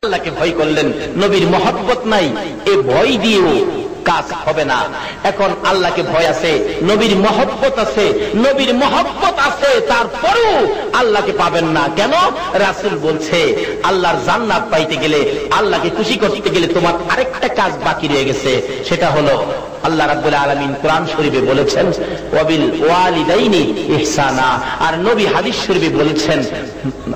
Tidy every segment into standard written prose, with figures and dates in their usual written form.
আল্লাহকে ভয় করলেন, নবীর মহব্বত নাই, এই ভয় দিয়েও কাজ হবে না। এখন আল্লাহকে ভয় আছে, নবীর মহব্বত আছে, নবীর মহব্বত আছে, তারপরেও আল্লাহকে পাবেন না কেন? রাসূল বলছে আল্লাহর জান্নাত পাইতে গেলে, আল্লাহকে খুশি করতে গেলে তোমার আরেকটা কাজ বাকি রয়ে গেছে, সেটা হলো আল্লাহ রাব্বুল আলামিন কোরআন শরীফে বলেছেন ওয়াবিল ওয়ালিদাইনি ইহসানা, আর নবী হাদিস শরীফে বলেছেন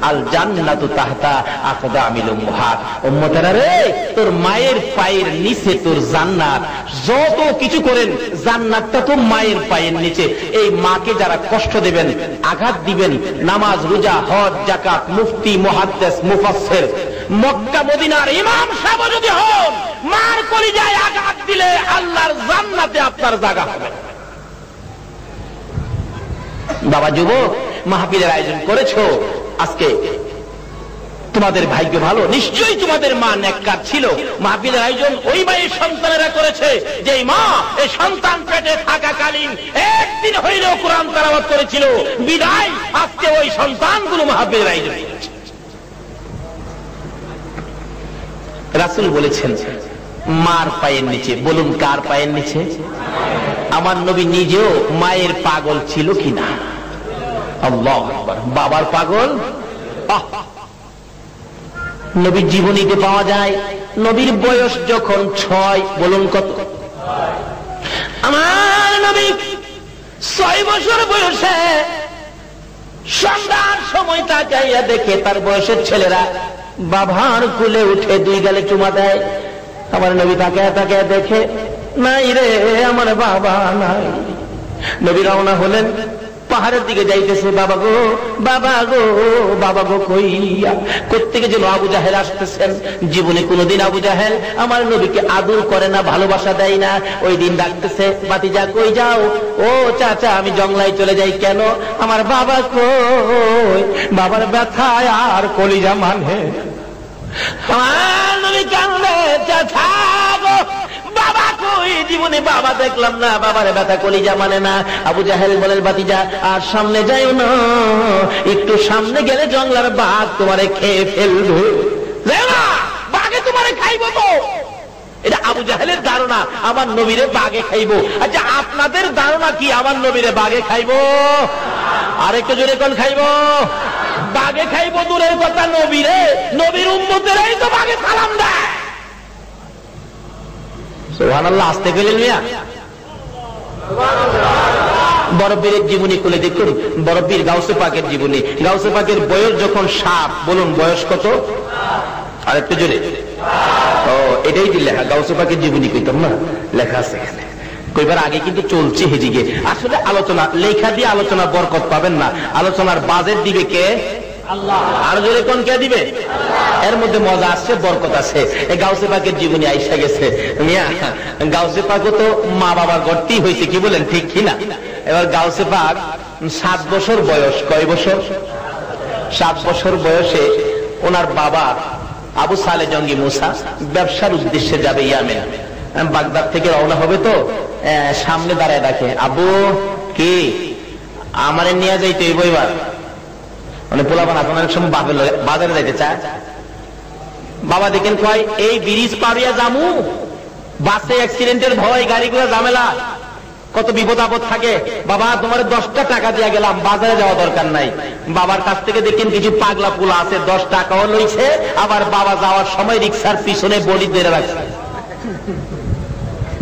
আল জান্নাতু তাহতা আকদামিল উম্মাহাত। উম্মতেরা রে, তোর মায়ের পায়ের নিচে তোর জান্নাত। যত কিছু করেন জান্নাতটা তো মায়ের পায়ের নিচে। এই মাকে যারা কষ্ট দিবেন, আঘাত দিবেন, নামাজ রোজা হজ যাকাত মুফতি মুহাদ্দিস মুফাসসির মক্কা মদিনার ইমাম সাহেব যদি হন, মার কলিজায় আঘাত দিলে আল্লাহর জান্নাতে আপনার জায়গা হবে। বাবা যুবক, মাহফিলের আয়োজন করেছো, আজকে তোমাদের ভাগ্য ভালো, নিশ্চয়ই তোমাদের মা নেককার ছিল। মাহফিলের আয়োজন ওই মায়ের সন্তানেরা করেছে যে মা এই সন্তান পেটে থাকাকালীন একদিন হইলেও কোরআন তেলাওয়াত করেছিল, বিদায় আজকে ওই সন্তানগুলো মাহফিলের আয়োজন করেছে। রাসূল বলেছেন মার পায়ের নিচে। বলুন কার পায়ের নিচে? আমার নবী নিজেও মায়ের পাগল ছিল কিনা? আল্লাহু আকবার। বাবার পাগল নবীর জীবনীতে পাওয়া যায়। নবীর বয়স যখন 6, বলুন কত? আমার নবী 6 বছর বয়সে সন্ধ্যার সময় তাকাইয়া দেখে তার বয়সের ছেলেরা বাবার কোলে উঠে 2 গালে চুমা দেয়। আমার নবী তাকায় তাকায় দেখে নাই রে, আমার বাবা নাই। নবী রওনা হলেন, পাহাড়ের দিকে যাইতেছে। বাবা গো, বাবা গো, বাবা গো কইয়া কোত্থেকে যেন আবু জাহেল আসতেছেন। জীবনে কোনদিন আবু জাহেল আমার নবীকে আদর করে না, ভালোবাসা দেয় না। ওই দিন ডাকতেছে, ভাতিজা কই যাও? ও চাচা আমি জংলায় চলে যাই। কেন? আমার বাবা কই? বাবার ব্যথায় আর কলিজা মানে। আমার নবী কান্দে, চাচা গো বাবা কই? জীবনে বাবা দেখলাম না, বাবার ব্যথা কলিজা মানে না। আবু জাহেল বলেন, ভাতিজা আর সামনে যাইও না, একটু সামনে গেলে জঙ্গলার বাঘ তোমারে খেয়ে ফেলবে। বাঘে তোমারে খাইবো তো। এটা আবু জাহেলের ধারণা, আমার নবীরে বাঘে খাইবো। আচ্ছা আপনাদের ধারণা কি আমার নবীরে বাঘে খাইবো? আরেকটু জোরে কোন খাইবো? বাঘে খাইবো দূরের কথা, নবীরে, নবীর উম্মতেরাই তো বাঘে সালাম দেয়। সুবহানাল্লাহ। আসতে গেলেন মিয়া। বরফবীরের জীবনী খুলে দেখুন, বরফবীর গাউসে পাকের জীবনী। গাউসে পাকের বয়স যখন 7, বলুন বয়স কত? আর একটু জোরে। ও এটাই দিলে গাউসে পাকের জীবনী কইতাম না, লেখা আছে এখানে। কইবার আগে কিন্তু চলছে হেজিগে। আসলে আলোচনা লেখা দিয়ে আলোচনা বরকত পাবেন না, আলোচনার বাজেট দিবে কে? আল্লাহ। আর জোরে কোন কে দিবে? এর মধ্যে মজা আসছে, বরকত আছে। এই গাউসে পাকের জীবনী আইসা গেছে মিয়া। গাউসে পাকও তো মা বাবার গর্তেই হয়েছে, কি বলেন ঠিক কিনা? এবার গাউসে পাক 7 বছর বয়স। কয় বছর? 7 বছর বয়সে ওনার বাবা আবু সালে জঙ্গি মুসা ব্যবসার উদ্দেশ্যে যাবে ইয়ামেন। বাগদাদ থেকে রওনা হবে তো সামনে দাঁড়ায় ডাকে, আবু কি আমারে নিয়ে যাইতে এই বইবার। মানে পোলাপান এখন অনেক সময় বাজারে যাইতে চায়। বাবা দেখেন কয় এই ব্রিজ পাড়িয়া জামু, বাসে অ্যাক্সিডেন্টের ভয়, গাড়িগুলো ঝামেলা, কত বিপদ আপদ থাকে। বাবা তোমার 10টা টাকা দিয়ে গেলাম, বাজারে যাওয়া দরকার নাই। বাবার কাছ থেকে দেখেন কিছু পাগলা পোলা আছে, 10 টাকাও লইছে, আবার বাবা যাওয়ার সময় রিক্সার পিছনে বডি ধরে রাখছে।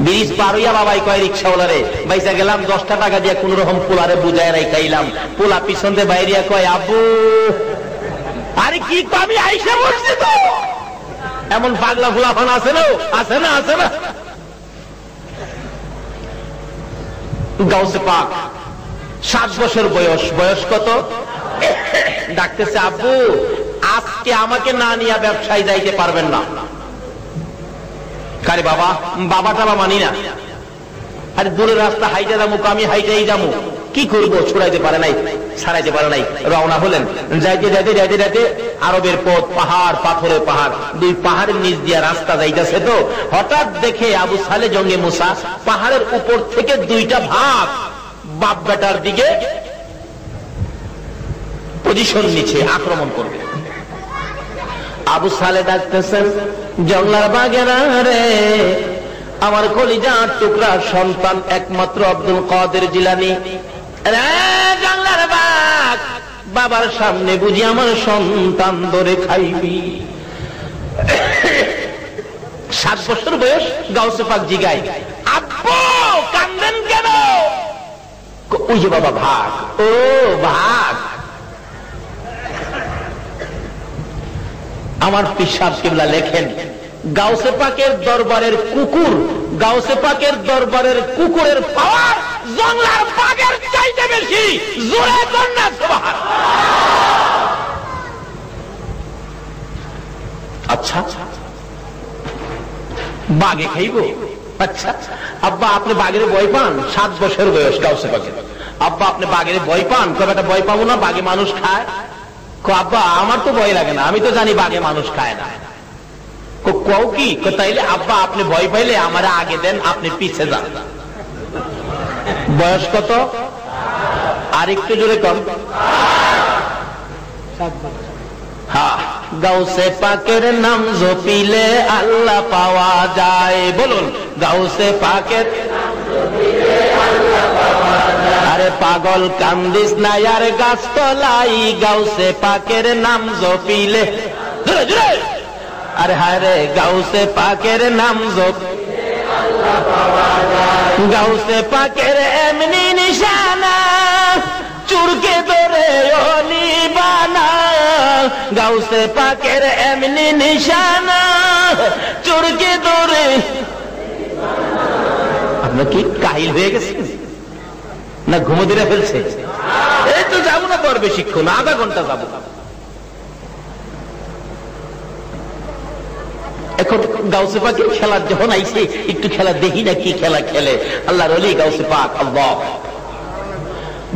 ব্রিজ পার হইয়া বাবাই কয় রিক্সাওয়ালারে, বাইসা গেলাম 10টা টাকা দিয়ে কোন রকম পোলারে বুঝায় রাইখাইলাম। পোলা পিছন দিয়ে বাইরিয়া কয় আব্বু। আরে কি আমি আইসা বলছি তো। এমন পাগলা পোলাপান আছে না, আছে না, আছে না। গাউসে পাক 7 বছর বয়স। বয়স কত? ডাকতেছে, আব্বু আজকে আমাকে না নিয়ে ব্যবসায় যাইতে পারবেন না। কারে বাবা? বাবা টাবা মানি না। আরে দূরের রাস্তা হাইটে যাবো, আমি হাইটেই যাবো, কি করবো? ছুড়াইতে পারে নাই, ছাড়াইতে পারে নাই। রওনা হলেন। যাইতে যাইতে যাইতে যাইতে আরবের পথ, পাহাড়, পাথরের পাহাড়, 2 পাহাড়ের নিচ দিয়া রাস্তা যাইতেছে। তো হঠাৎ দেখে আবু সালে জঙ্গে মুসা পাহাড়ের উপর থেকে 2টা ভাগ বাপ বেটার দিকে পজিশন নিচ্ছে, আক্রমণ করবে। আবু সালে ডাকতেছেন, জংলার বাগেরা রে, আমার কলিজার টুকরা সন্তান একমাত্র আব্দুল কাদের জিলানী, জংলার বাগ, বাবার সামনে বুঝি আমার সন্তান ধরে খাইবি। 7 বছর বয়স, গাউসে পাক জিগায়, আব্বু কান্দেন কেন? ওই যে বাবা ভাগ, ও ভাগ। আমার পীর সাহেব কিবলা লেখেন, গাউসে পাকের দরবারের কুকুর, গাউসে পাকের দরবারের কুকুরের পাওয়ার জংলার বাঘের চাইতে বেশি। জোরে কন্যা সুবহান। আচ্ছা বাঘে খাইব? আচ্ছা আব্বা আপনি বাঘের ভয় পান? 7 বছর বয়স গাউসে পাকের। আব্বা আপনি বাঘের ভয় পান? কবে একটা ভয় পাবো না, বাঘে মানুষ খায়। আব্বা আমার তো ভয় লাগে না, আমি তো জানি বাঘে মানুষ খায় না। কও কি? তাইলে আব্বা আপনি ভয় পাইলে আমার আগে দেন, আপনি পিছে যান। বয়স কত? আর একটু জোরে কম। হ্যাঁ, গাউসে পাকের নাম জপিলে আল্লাহ পাওয়া যায়। বলুন, গাউসে পাকের নাম জপিলে আল্লাহ পাওয়া যায়। আরে পাগল কান্দিস না আর গাছতলাই, গাউসে পাকের নাম জপিলে। জোরে জোরে। আরে হায় রে, গাউসে পাকের নাম জপিলে আল্লাহ পাওয়া যায়। গাউসে পাকের এমনি নিশানা, চুরকে ধরে অলি বানা। গাউসে পাকের এমনি নিশানা, চুরকে ধরে। আপনার কি কাহিল হয়ে গেছে না ঘুমো দিয়ে ফেলছে? এই তো যাবো না পর বেশিক্ষণ, আধা ঘন্টা যাবো। এখন গাউসে পাকের খেলার যখন আইছে, একটু খেলা দেখি না কি খেলা খেলে। আল্লাহর ওলি গাউসে পাক। আল্লাহ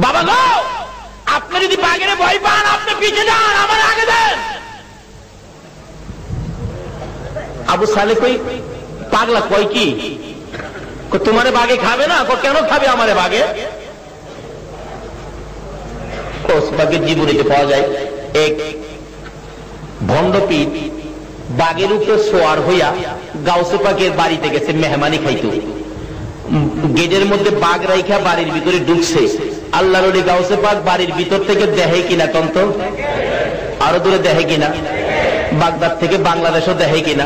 বাবা গো, আপনি যদি বাঘের ভয় পান আপনি পিছে যান, আমার আগে দেন। আবু সালে কই পাগলা কয় কি, তোমারে বাঘে খাবে না? কেন খাবে আমারে বাঘে? বাঘের জীবনীতে পাওয়া যায় এক ভণ্ডপীর বাঘের উপরে সোয়ার হইয়া গাউসে পাকের বাড়িতে গেছে মেহমানি খাইতো। গেটের মধ্যে বাঘ রাইখা বাড়ির ভিতরে ঢুকছে। আল্লাহর ওলি গাউসে পাক বাড়ির ভিতর থেকে দেখে কিনা তন্ত, আরো দূরে দেখে কিনা, বাগদাদ থেকে বাংলাদেশও দেখে কিনা।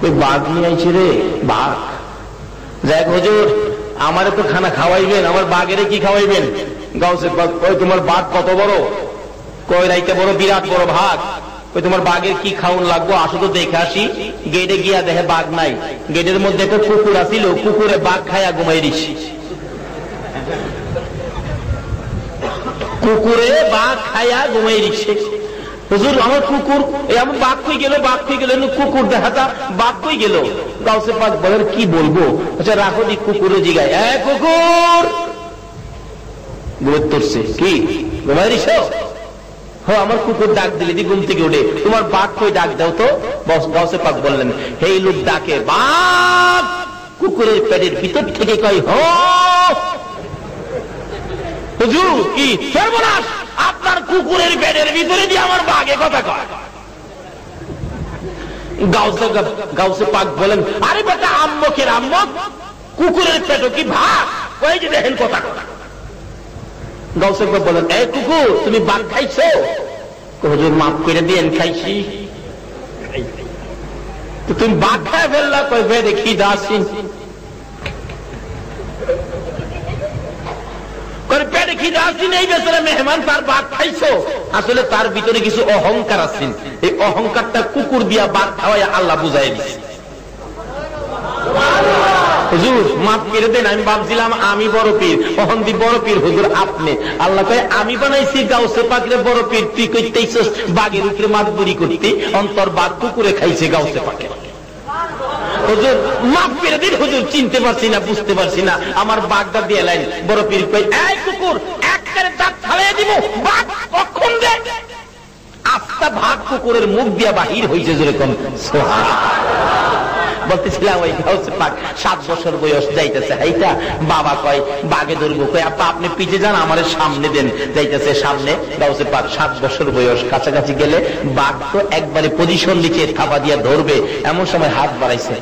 ওই বাঘ নিয়ে আইছে রে, বাঘ। যাক হুজুর, আমারে তো খানা খাওয়াইবেন, আমার বাঘেরে কি খাওয়াইবেন? গাউসে পাক কই তোমার বাঘ কত বড়? কই রাইতে বড়, বিরাট বড় ভাগ। ওই তোমার বাঘের কি খাওয়ান লাগবো, আসো তো দেখে আসি। গেটে গিয়া দেখে বাঘ নাই। গেটের মধ্যে একটা কুকুর আসিল, কুকুরে বাঘ খায়া ঘুমাই দিছি। কুকুরে বাঘ খায়া ঘুমাই দিচ্ছে। হুজুর আমার কুকুর, আমার বাঘ কই গেল, বাঘ কই গেল, কুকুর দেখাতা, বাঘ কই গেল? গাউসে পাক বলেন কি বলবো? আচ্ছা রাখো দি, কুকুরে জিগায়, এ কুকুর গুরুত্বছে কি ঘুমাই দিছ? আমার কুকুর ডাক দিলে দি ঘুম থেকে উঠে, তোমার বাঘ কই ডাক দাও তো। গাউসে পাক বললেন, হে লোক ডাকে বাঘ, কুকুরের পেটের ভিতর থেকে কই হ। হুজুর কি সর্বনাশ, আপনার কুকুরের পেটের ভিতরে দিয়ে আমার বাঘে কথা কয়। গাউসে পাক বলেন, আরে বেটা আম্মকের আম্মক, কুকুরের পেটও কি ভাগ? কই যে দেখেন কথা কথা। গাউসে পাক বলেন, এই কুকুর তুমি বাঘ খাইছো? হুজুর মাফ করে দিয়েন, খাইছি। তো তুমি বাঘ খায় ফেললা? কই বে দেখি দাসিন পেটে খিদে আসছেন, এই বেচারা মেহমান তার বাঘ খাইছো। আসলে তার ভিতরে কিছু অহংকার আছেন, এই অহংকারটা কুকুর দিয়া বাঘ খাওয়াই আল্লাহ বুঝাই দিচ্ছে। হুজুর মাফ করে দেন, আমি ভাবছিলাম আমি বড় পীর, অহন্দি বড় পীর। হুজুর আপনি? আল্লাহ কয় আমি বানাইছি গাউসে পাকের বড় পীর, তুই কইতেইছস বাঘের উপরে মাতবুরি করতে, অন্তর বাঘ কুকুরে খাইছে গাউসে পাকে। হুজুর মাফ করে দিন হুজুর, চিনতে পারছি না, বুঝতে পারছি না, আমার বাঘটা দিয়ে লাইন। বড় পীর কই, এই কুকুর একবারে দাঁত ফালিয়ে দিব, বাঘ কখন দে। আস্তা ভাগ কুকুরের মুখ দিয়া বাহির হইছে, যেরকম বলতেছিলাম ওই গাউসে পাক 7 বছর বয়স যাইতেছে হাইটা, বাবা কয় বাগে ধরবো, কয় আপা আপনি পিছে যান আমারে সামনে দেন, যাইতেছে সামনে গাউসে পাক 7 বছর বয়স, কাছাকাছি গেলে বাঘ তো একবারে পজিশন নিচে থাবা দিয়া ধরবে, এমন সময় হাত বাড়াইছে,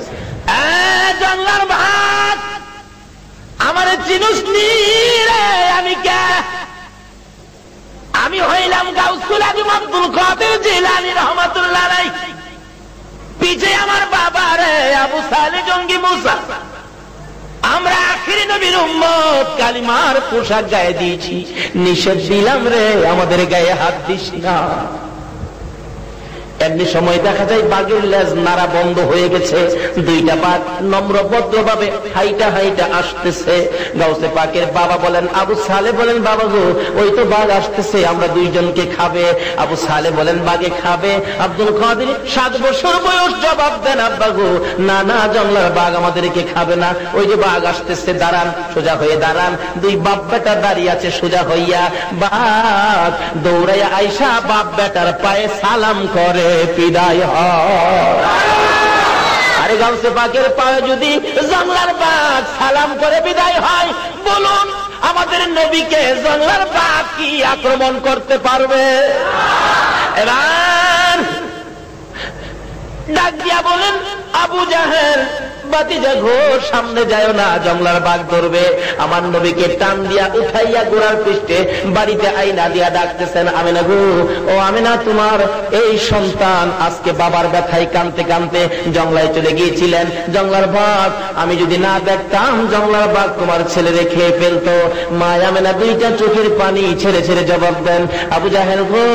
জঙ্গলার বাঘ আমারে চিনুস নি রে, আমি কে? আমি হইলাম গাউসুল আজম আব্দুল কাদের জিলানী রহমাতুল্লাহ আলাইহি। পিছে আমার বাবা রে আবু সালেহ জঙ্গি মুসা। আমরা আখিরি নবীর উম্মত, কালিমার পোশাক গায়ে দিয়েছি, নিষেধ দিলাম রে আমাদের গায়ে হাত দিস না। এমনি সময় দেখা যায় বাঘের লেজ নাড়া বন্ধ হয়ে গেছে, দুইটা বাঘ নম্র ভদ্রভাবে হাইটা হাইটা আসতেছে। গাউসে পাকের বাবা বলেন, আবু সালেহ বলেন, বাবা গো ওই তো বাঘ আসতেছে, আমরা দুইজনকে খাবে। আবু সালেহ বলেন, বাঘে খাবে? আব্দুল কাদের 7 বছর বয়স জবাব দেন, আব্বা গো না না, জঙ্গলার বাঘ আমাদেরকে খাবে না, ওই যে বাঘ আসতেছে, দাঁড়ান, সোজা হয়ে দাঁড়ান। দুই বাপ বেটা দাঁড়িয়ে আছে সোজা হইয়া, বাঘ দৌড়াইয়া আইসা বাপ বেটার পায়ে সালাম করে বিদায় হয়। আরে গাউসে পাকের পায়ে যদি জঙ্গলার বাঘ সালাম করে বিদায় হয়, বলুন আমাদের নবীকে জঙ্গলার বাঘ কি আক্রমণ করতে পারবে? এবার ডাক দিয়া বলেন, আবু জাহেল বাতিজা ঘোর সামনে যায় না, জঙ্গলার বাঘ ধরবে। আমার নবীকে টান দিয়া উঠাইয়া গোড়ার পৃষ্ঠে বাড়িতে আইনা দিয়া ডাকতেছেন, আমিনা গো, ও আমিনা, তোমার এই সন্তান আজকে বাবার ব্যথায় কাঁদতে কাঁদতে জঙ্গলায় চলে গিয়েছিলেন, জঙ্গলার বাঘ আমি যদি না দেখতাম জঙ্গলার বাঘ তোমার ছেলেরে খেয়ে ফেলতো। মা আমিনা দুইটা চোখের পানি ছেড়ে ছেড়ে জবাব দেন, আবু জাহেল গো,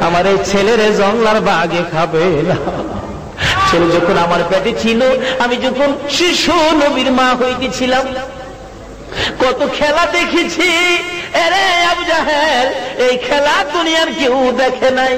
আমার এই ছেলেরে জঙ্গলার বাঘে খাবে না। ছেলে যখন আমার পেটে ছিল, আমি যখন শিশু নবীর মা হইতেছিলাম, কত খেলা দেখেছি। এরে আবু জাহেল, এই খেলা দুনিয়ার কেউ দেখে নাই।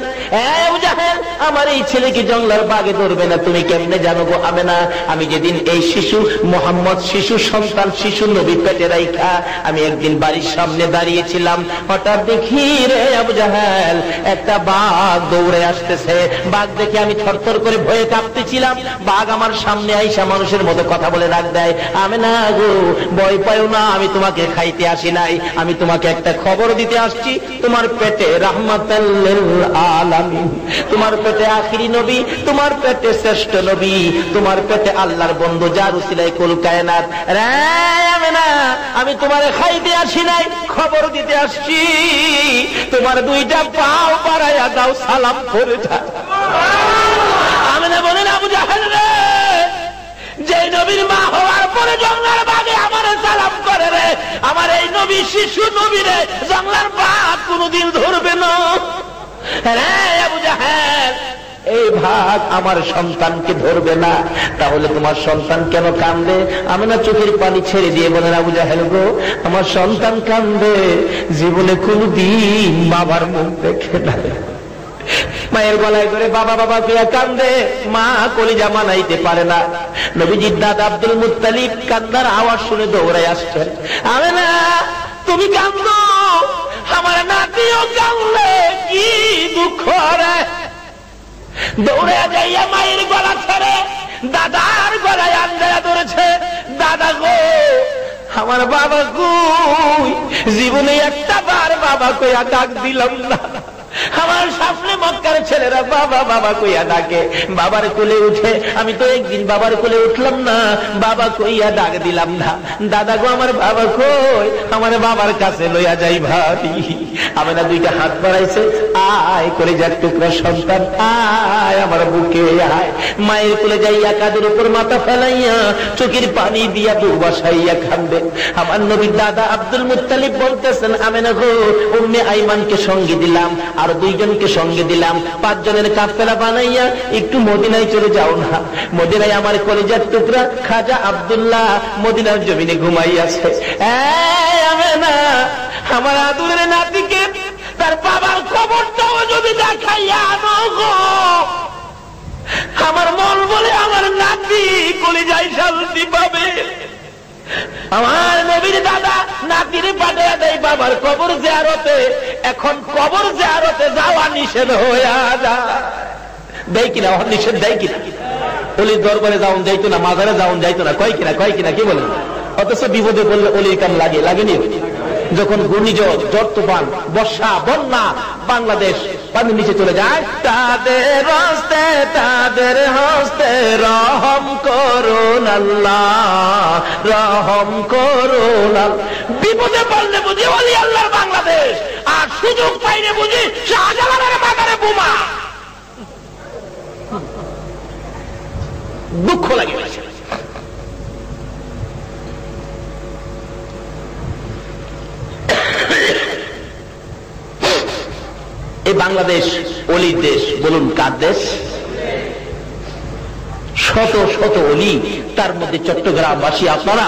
আবু জাহেল, আমার এই ছেলেকে জঙ্গলার বাঘে ধরবে না, তুমি কেমনে জানো গো আমেনা? আমি যেদিন এই শিশু মোহাম্মদ, শিশু সন্তান, শিশু নবী পেটে রাইখা আমি একদিন বাড়ির সামনে দাঁড়িয়েছিলাম, হঠাৎ দেখি রে আবু জাহেল একটা বাঘ দৌড়ে আসতেছে। বাঘ দেখে আমি থরথর করে ভয়ে কাঁপতেছিলাম। বাঘ আমার সামনে আইসা মানুষের মতো কথা বলে ডাক দেয়, আমেনা গো, ভয় পাও না, আমি তোমাকে খাইতে আসি নাই, আমি তোমাকে একটা খবর দিতে আসছি। তোমার পেটে রাহমাতাল লিল আলামিন, তোমার পেটে আখিরি নবী, তোমার পেটে শ্রেষ্ঠ নবী, তোমার পেটে আল্লাহর বন্ধু, যার উসিলায় কুল কায়নাত। রে আমেনা, আমি তোমারে খাইতে আসি নাই, খবর দিতে আসছি। তোমার দুইটা পাও বাড়াইয়া দাও, সালাম করে যাও। আমেনা বলেন, আবু জাহেল রে, যে নবীর মা হওয়ার পরে জঙ্গলার বাঘে আমার সালাম করে রে, আমার এই নবী শিশু নবী রে জঙ্গলার বাঘ কোনদিন ধরবে না। রে আবু জাহেল, এই ভাগ আমার সন্তানকে ধরবে না, তাহলে তোমার সন্তান কেন কান্দে? আমি না চোখের পানি ছেড়ে দিয়ে বলেন, আবু জাহেল গো, আমার সন্তান কান্দে, জীবনে কোনদিন বাবার মুখ দেখে না। মায়ের গলায় করে বাবা বাবা কিয়া কান্দে, মা কলিজা মানাইতে পারে না। নবীজির দাদা আব্দুল মুত্তালিব কান্নার আওয়াজ শুনে দৌড়ায় আসছেন, আমেনা তুমি কান্দো, আমার নাতিও কান্দে, কি দুঃখ রে। দৌড়ে যাইয়া মায়ের গলা ছেড়ে দাদার গলায় আন্দোলা ধরেছে, দাদা গো, আমার বাবা কই? জীবনে একটা বার বাবা কইয়া ডাক দিলাম না। আমার সামনে মক্কার ছেলেরা বাবা বাবা কইয়া ডাকে, বাবার কোলে উঠে, আমি তো একদিন বাবার কোলে উঠলাম না, বাবা কইয়া ডাক দিলাম না। দাদা গো, আমার বাবা কই? আমার বাবার কাছে লইয়া যাই ভাবি। আমেনা দুইটা হাত বাড়াইছে, আয় করে যার টুকরা সন্তান, আয় আমার বুকে আয়। মায়ের কোলে যাইয়া কাঁধের উপর মাথা ফেলাইয়া চোখের পানি দিয়া বুক বসাইয়া কান্দে। আমার নবীর দাদা আব্দুল মুত্তালিব বলতেছেন, আমেনা গো, উম্মে আইমানকে সঙ্গে দিলাম, আর 2 জনকে সঙ্গে দিলাম, 5 জনের কাফেলা বানাইয়া একটু মদিনায় চলে যাও না। মদিনায় আমার কলিজার টুকরা খাজা আব্দুল্লাহ মদিনার জমিনে ঘুমাইয়াছে। আমেনা, আমার আদুরের নাতিকে তার বাবার খবরটাও যদি দেখাইয়া আনো গো, আমার মন বলে আমার নাতি কলিজায় শান্তি পাবে। আমার নবীর দাদা নাতির পাঠিয়ে দেয় বাবার কবর জিয়ারতে। এখন কবর জিয়ারতে যাওয়া নিষেধ হইয়া যায়, দেয় কিনা? নিষেধ দেয় কিনা? অলির দরবারে যাওন যাইতো না, মাজারে যাওন যাইতো না, কয় কিনা কি বলেন? অথচ বিপদে পড়লে অলির কাম লাগেনি? যখন ঘূর্ণিঝড়, ঝড় তুফান, বর্ষা, বন্যা বাংলাদেশ পানির নিচে চলে যায়, তাদের হস্তে রহম করুন আল্লাহ, রহম করুন। বিপদে পড়লে বুঝি ওলি আল্লাহর বাংলাদেশ, আর সুযোগ পাইলে বুঝি শাহজালালের মাজারে বোমা। দুঃখ লাগে। এই বাংলাদেশ অলির দেশ, বলুন কার দেশ? শত শত অলি, তার মধ্যে চট্টগ্রামবাসী আপনারা,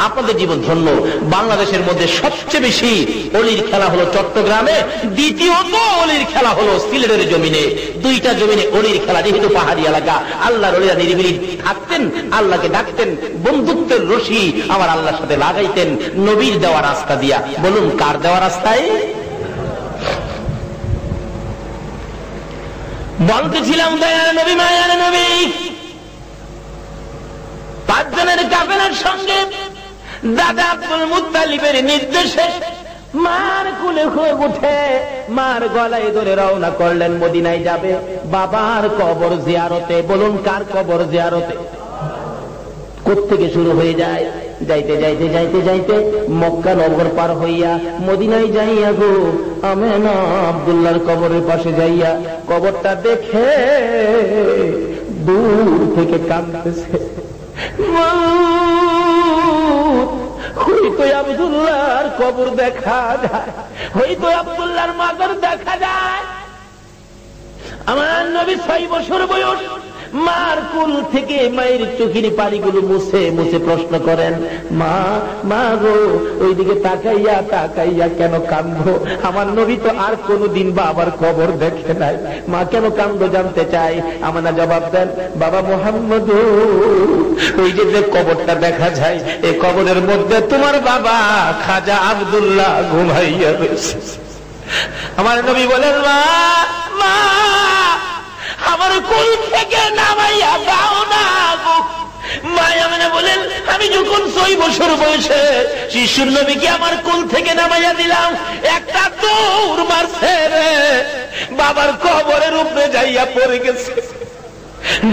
আপনাদের জীবন ধন্য। বাংলাদেশের মধ্যে সবচেয়ে বেশি অলির খেলা হলো চট্টগ্রামে, দ্বিতীয়ত অলির খেলা হলো সিলেটের জমিনে। দুইটা জমিনে অলির খেলা, যেহেতু পাহাড়ি এলাকা, আল্লাহর অলিরা নিরিবিলি থাকতেন, আল্লাহকে ডাকতেন, বন্ধুত্বের রশি আমার আল্লাহর সাথে লাগাইতেন নবীর দেওয়া রাস্তা দিয়া। বলুন কার দেওয়া রাস্তায়? বলতেছিলাম দয়ার নবী, মায়ার নবী 5 জনের কাফেলার সঙ্গে দাদা আব্দুল মুত্তালিবের নির্দেশে মার কুলে হয়ে উঠে মার গলায় ধরে রওনা করলেন, মদিনায় যাবে বাবার কবর জিয়ারতে। বলুন কার কবর জিয়ারতে? কোত্থেকে শুরু হয়ে যায়? যাইতে যাইতে যাইতে যাইতে মক্কা নগর পার হইয়া মদিনায় যাইয়া গো আমেনা আব্দুল্লাহর কবরের পাশে যাইয়া কবরটা দেখে দূর থেকে কাঁদতেছে। হয়তো আব্দুল্লাহর কবর দেখা যায়, হয়তো আব্দুল্লাহর মাজার দেখা যায়। আমার নবী 6 বছর বয়স, মার কুল থেকে মায়ের চোখের পানিগুলো মুছে মুছে প্রশ্ন করেন, মা গো ওইদিকে তাকাইয়া তাকাইয়া কেন কাঁদো? আমার নবী তো আর কোনদিন বাবার কবর দেখে নাই, মা কেন কাঁদো জানতে চাই। আমানা জবাব দেন, বাবা মুহাম্মদ, ওই যে কবরটা দেখা যায়, এই কবরের মধ্যে তোমার বাবা খাজা আব্দুল্লাহ ঘুমাইয়া রয়েছে। আমার নবী বলেন, মা আমার কুল থেকে নামাইয়া দাও না গো। মায়া মানে বলেন, আমি যখন 6 বছর বয়সে শিশুর নবীকে আমার কুল থেকে নামাইয়া দিলাম, একটা দৌড় মারছে রে, বাবার কবরের উপরে যাইয়া পড়ে গেছে।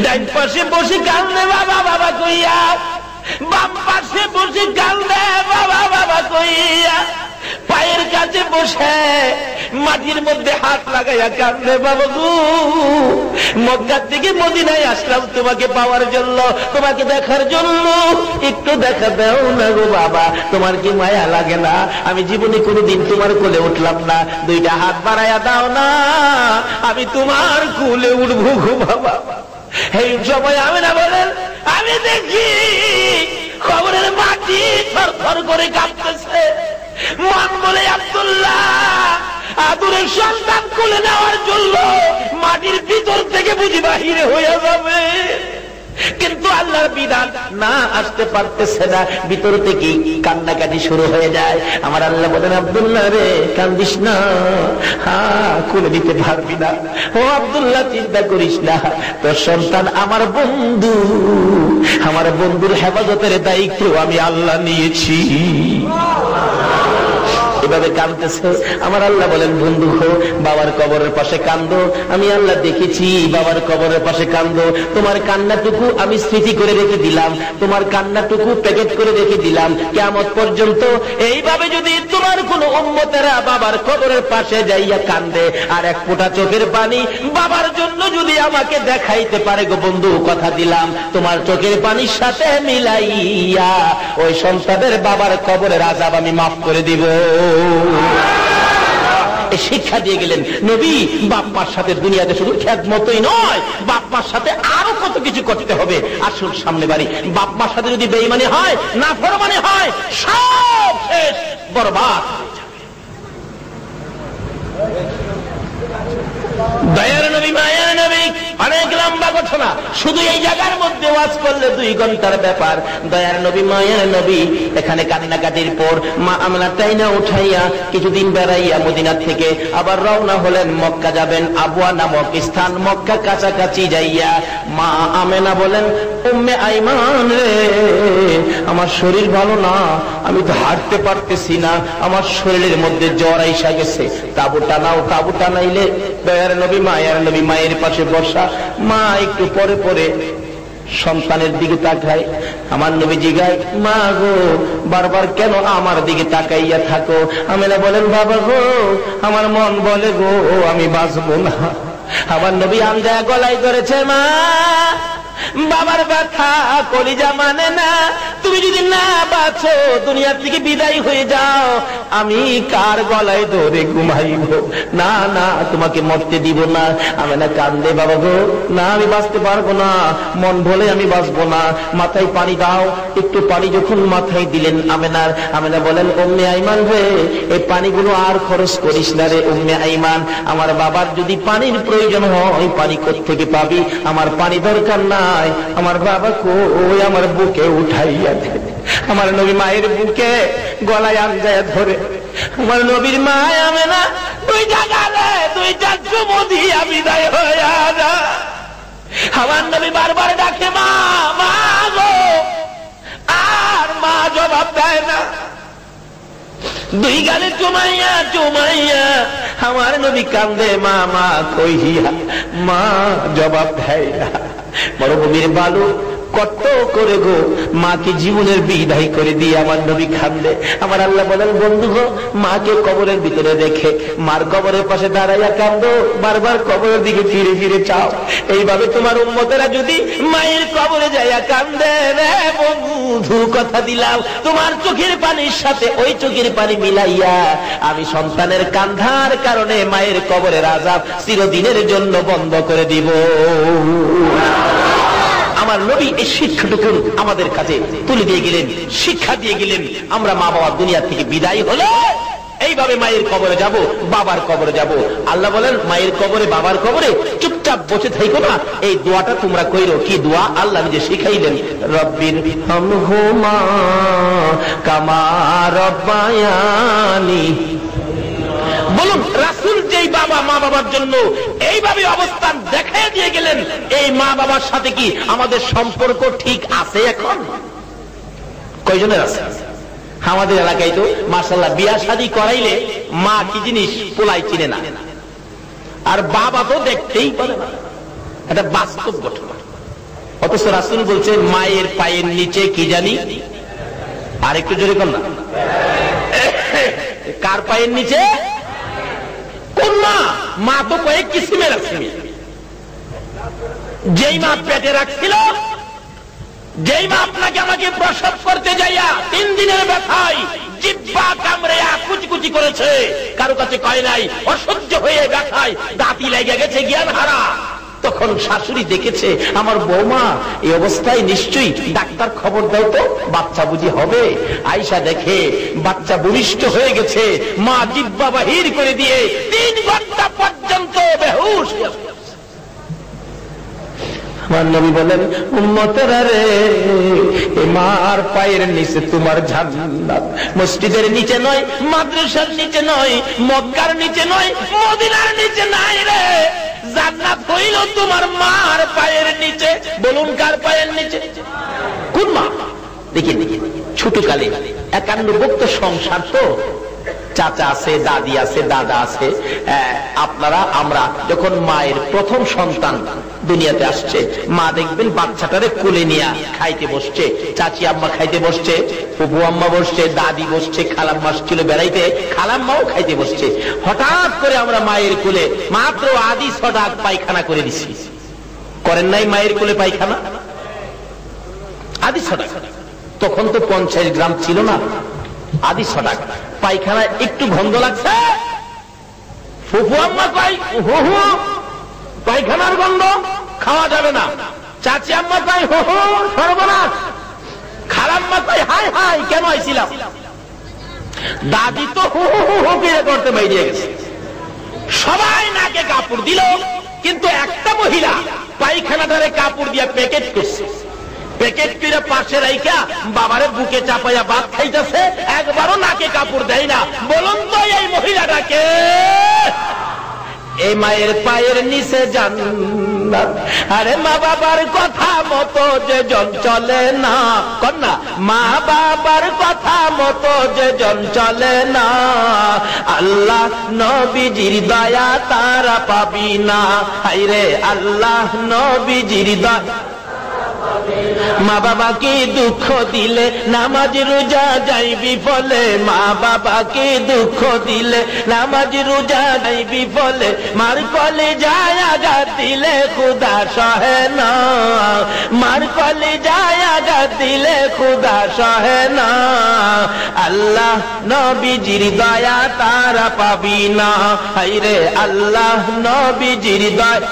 ডান পাশে বসে কান্দে বাবা বাবা কইয়া, বাম পাশে বসে কান্দে বাবা বাবা কইয়া, পায়ের কাছে বসে মাটির মধ্যে হাত লাগাইয়া কান্দে, বাবা গো মক্কা থেকে মদিনায় আসলাম তোমাকে পাওয়ার জন্য, তোমাকে দেখার জন্য, একটু দেখা দাও না গো বাবা, তোমার কি মায়া লাগে না? আমি জীবনে কোনোদিন তোমার কোলে উঠলাম না, 2টা হাত বাড়াইয়া দাও না, আমি তোমার কোলে উঠবো গো বাবা। এই সময় আমি না বলেন, আমি দেখি কবরের মাটি থরথর করে কাঁপতেছে। মন বলে আব্দুল্লাহ আদুরের সন্তান কোলে নেওয়ার জন্য মাটির ভিতর থেকে বুঝি বাহিরে হয়ে যাবে, কিন্তু আল্লাহর বিধান না, আসতে পারতেছে না, ভিতর থেকে কান্নাকাটি শুরু হয়ে যায়। আমার আল্লাহ বলেন, আব্দুল্লাহ রে কান্দিস না, কোলে নিতে পারবি না। ও আব্দুল্লাহ চিন্তা করিস না, তোর সন্তান আমার বন্ধু, আমার বন্ধুর হেফাজতের দায়িত্ব আমি আল্লাহ নিয়েছি। এভাবে কাঁদতেছে। আমার আল্লাহ বলেন, বন্ধু হো, বাবার কবরের পাশে কান্দো, আমি আল্লাহ দেখেছি বাবার কবরের পাশে কান্দো, তোমার কান্নাটুকু আমি স্মৃতি করে রেখে দিলাম, তোমার কান্নাটুকু প্যাকেট করে রেখে দিলাম কিয়ামত পর্যন্ত। এইভাবে যদি তোমার কোন উম্মতেরা বাবার কবরের পাশে যাইয়া কান্দে আর এক ফোঁটা চোখের পানি বাবার জন্য যদি আমাকে দেখাইতে পারে গো বন্ধু, কথা দিলাম তোমার চোখের পানির সাথে মিলাইয়া ওই সন্তানের বাবার কবরের আযাব আমি মাফ করে দিব। শিক্ষা দিয়ে গেলেন নবী, বাপ মার সাথে দুনিয়াতে শুধু খেদমতই নয়, বাপ মার সাথে আরো কত কিছু করতে হবে। আসুন সামনে বাড়ি, বাপ মার সাথে যদি বেঈমানি হয়, নাফরমানি হয়, সব শেষ, বরবাদ হয়ে যাবে। দয়ার নবী, মায়ার নবী, অনেক লম্বা ঘটনা, শুধু এই জায়গার মধ্যে ওয়াজ করলে 2 ঘন্টার ব্যাপার। দয়ার নবী মায়ের নবী এখানে কান্নাকাটির পর মা আমেনা টাইনা উঠাইয়া কিছুদিন বেড়াইয়া মদিনা থেকে আবার রওনা হলেন, মক্কা যাবেন। আবওয়া নামক স্থান, মক্কা কাছাকাছি যাইয়া মা আমেনা বলেন, উম্মে আইমান রে, আমার শরীর ভালো না, আমি তো হাঁটতে পারতেছি না, আমার শরীরের মধ্যে জ্বর আইসা গেছে, তাবু টানাও। তাবু টানাইলে দয়ার নবী মায়ের নবী মায়ের পাশে বসা, মা একটু পরে পরে সন্তানের দিকে তাকায়। আমার নবী জিগায়, মা গো বারবার কেন আমার দিকে তাকাইয়া থাকো? আমেনা বলেন, বাবা গো আমার মন বলে গো আমি বাঁচবো না। আমার নবী আমজায়া গলায় ধরেছে, মা বাবার ব্যথা কলিজা মানে না, তুমি যদি না বাঁচো দুনিয়ার থেকে বিদায় হয়ে যাও, আমি কার গলায় ধরে ঘুমাইব? না না, তোমাকে মরতে দিব না। আমেনা কান্দে, বাবা গো না আমি বাঁচতে পারবো না, মন বলে আমি বাঁচবো না, মাথায় পানি দাও। একটু পানি যখন মাথায় দিলেন আমেনা বলেন, উম্মে আইমান রে, এই পানিগুলো আর খরচ করিস না রে উম্মে আইমান, আমার বাবার যদি পানির প্রয়োজন হয় পানি কোত্থেকে পাবি, আমার পানি দরকার নাই, আমার বাবা কই আমার বুকে উঠাইয়া দে। আমার নবী মায়ের বুকে গলায় আমজায়া ধরে, আমার নবীর মা আমেনা 2টা গালে 2টা চুমু দিয়া বিদায় হইয়া যা। আমার নবী বারবার ডাকে, মা মা গো, আর মা জবাব দেয় না। 2 গালে চুমাইয়া চুমাইয়া আমার নবী কান্দে, মা মা কইয়া, মা জবাব দেয় না। মরুভূমির বালু কত করে গো মাকে জীবনের বিদায় করে দিয়ে আমার নবী কান্দে। আমার আল্লাহ বলেন, বন্ধু গো মাকে কবরের ভিতরে রেখে মার কবরের পাশে দাঁড়াইয়া কান্দো, বারবার কবরের দিকে ফিরে ফিরে চাও। এইভাবে তোমার উম্মতেরা যদি মায়ের কবরে যাইয়া কান্দে রে বন্ধু, কথা দিলাম তোমার চোখের পানির সাথে ওই চোখের পানি মিলাইয়া আমি সন্তানের কান্ধার কারণে মায়ের কবরের আযাব চিরদিনের জন্য বন্ধ করে দিব। আমার নবী এই শিক্ষাটুকু আমাদের কাছে তুলে দিয়ে গেলেন, শিক্ষা দিয়ে গেলেন। আমরা মা বাবা দুনিয়া থেকে বিদায় হলে এইভাবে মায়ের কবরে যাব, বাবার কবরে যাব। আল্লাহ বলেন, মায়ের কবরে বাবার কবরে চুপচাপ বসে থাকো না, এই দোয়াটা তোমরা কইরো। কি দোয়া? আল্লাহ নিজে শিখাইলেন, রব্বির হামহুমা কামা রব্বায়ানি। বলুন, রাসূল যেই বাবা মা বাবার জন্য এইভাবে অবস্থান দেখায় দিয়ে গেলেন, এই মা বাবার সাথে কি আমাদের সম্পর্ক ঠিক আছে? এখন কয়জনের আছে? আমাদের এলাকায় তো মাশাআল্লাহ বিয়া শাদী করাইলে মা কি জিনিস পোলাই চিনে না, আর বাবা তো দেখতেই পারে না। এটা বাস্তব ঘটনা। অথচ রাসূল বলছেন, মায়ের পায়ের নিচে কি জানি, আর একটু জোরে কর না, কার পায়ের নিচে? কোন মা? মা তো কয়েক কিসিমের আছে। যেই মা পেটে রাখছিল, যেই মা আপনাকে আমাকে প্রসব করতে যাইয়া 3 দিনের ব্যথায় জিহ্বা কামড়েয়া কুচকুচি করেছে, কারো কাছে কয় নাই, অসহ্য হয়ে ব্যথায় দাঁতি লেগে গেছে জ্ঞান হারা, তখন শাশুড়ি দেখেছে আমার বৌমা এই অবস্থায়, নিশ্চয়ই ডাক্তার খবর দাও তো, বাচ্চা বুঝি হবে। আয়েশা দেখে বাচ্চা ভূমিষ্ঠ হয়ে গেছে, মা জিহ্বা বাহির করে দিয়ে 3 ঘন্টা পর্যন্ত বেহুশ। আমার নবী বলেন, উম্মতেরা রে, এই মার পায়ের নিচে তোমার জান্নাত। মসজিদের নিচে নয়, মাদ্রাসার নিচে নয়, মক্কার নিচে নয়, মদিনার নিচে নাই রে, জান্নাত হইল তোমার মার পায়ের নিচে। বলুন, কার পায়ের নিচে? কোন মা? দেখি ছোটকালে 51 ভুক্ত সংসার তো, চাচা আছে, দাদি আছে, দাদা আছে। আপনারা আমরা যখন মায়ের প্রথম সন্তান দুনিয়াতে আসছে, মা দেখবেন বাচ্চাটারে কোলে নিয়ে খাইতে বসছে, চাচি আম্মা খাইতে বসছে, ফুফু আম্মা বসছে, দাদি বসছে, খালাম্মা ছিল বেড়াইতে, খালাম্মাও খাইতে বসছে। হঠাৎ করে আমরা মায়ের কোলে মাত্র আদি 6 ডাক পায়খানা করে দিছি। করেন নাই মায়ের কোলে পায়খানা? আদি 6 ডাক। তখন তো 50 গ্রাম ছিল না, আদি 6 ডাক পায়খানা। একটু গন্ধ লাগছে, ফুফু আম্মা কয় হু হু পায়খানার গন্ধ, খাওয়া যাবে না। চাচি আম্মা কয় হু হু সর্বনাশ। খালাম্মা কয় হাই হাই কেন আইছিলাম। দাদি তো হু হু হু হু করতে বেরিয়ে গেছে। সবাই নাকে কাপড় দিল, কিন্তু একটা মহিলা পায়খানাটারে কাপড় দিয়ে প্যাকেট করছে, প্যাকেট করে পাশে রাইখা বাবারে বুকে চাপাইয়া ভাত খাইতেছে, একবারও নাকে কাপড় দেয় না। বলুন তো এই মহিলাটাকে? এই মায়ের পায়ের নিচে জান্নাত। আরে মা বাবার কথা মতো যে জন চলে না, কন্যা মা বাবার কথা মতো যে জন চলে না, আল্লাহ নবীজির দয়া তারা পাবি না। হায়রে আল্লাহ নবীজির দয়া। মা বাবাকে দুঃখ দিলে নামাজ রোজা যাইবি ফলে, মা বাবাকে দুঃখ দিলে নামাজ রোজা যাইবি ফলে, মার কলে যায় আঘাত দিলে খুদা সহে না, মার কলে যায় আঘাত দিলে খুদা সহে না, আল্লাহ নবীজির দয়া তারা পাবি না। হায়রে আল্লাহ নবীজির দয়া।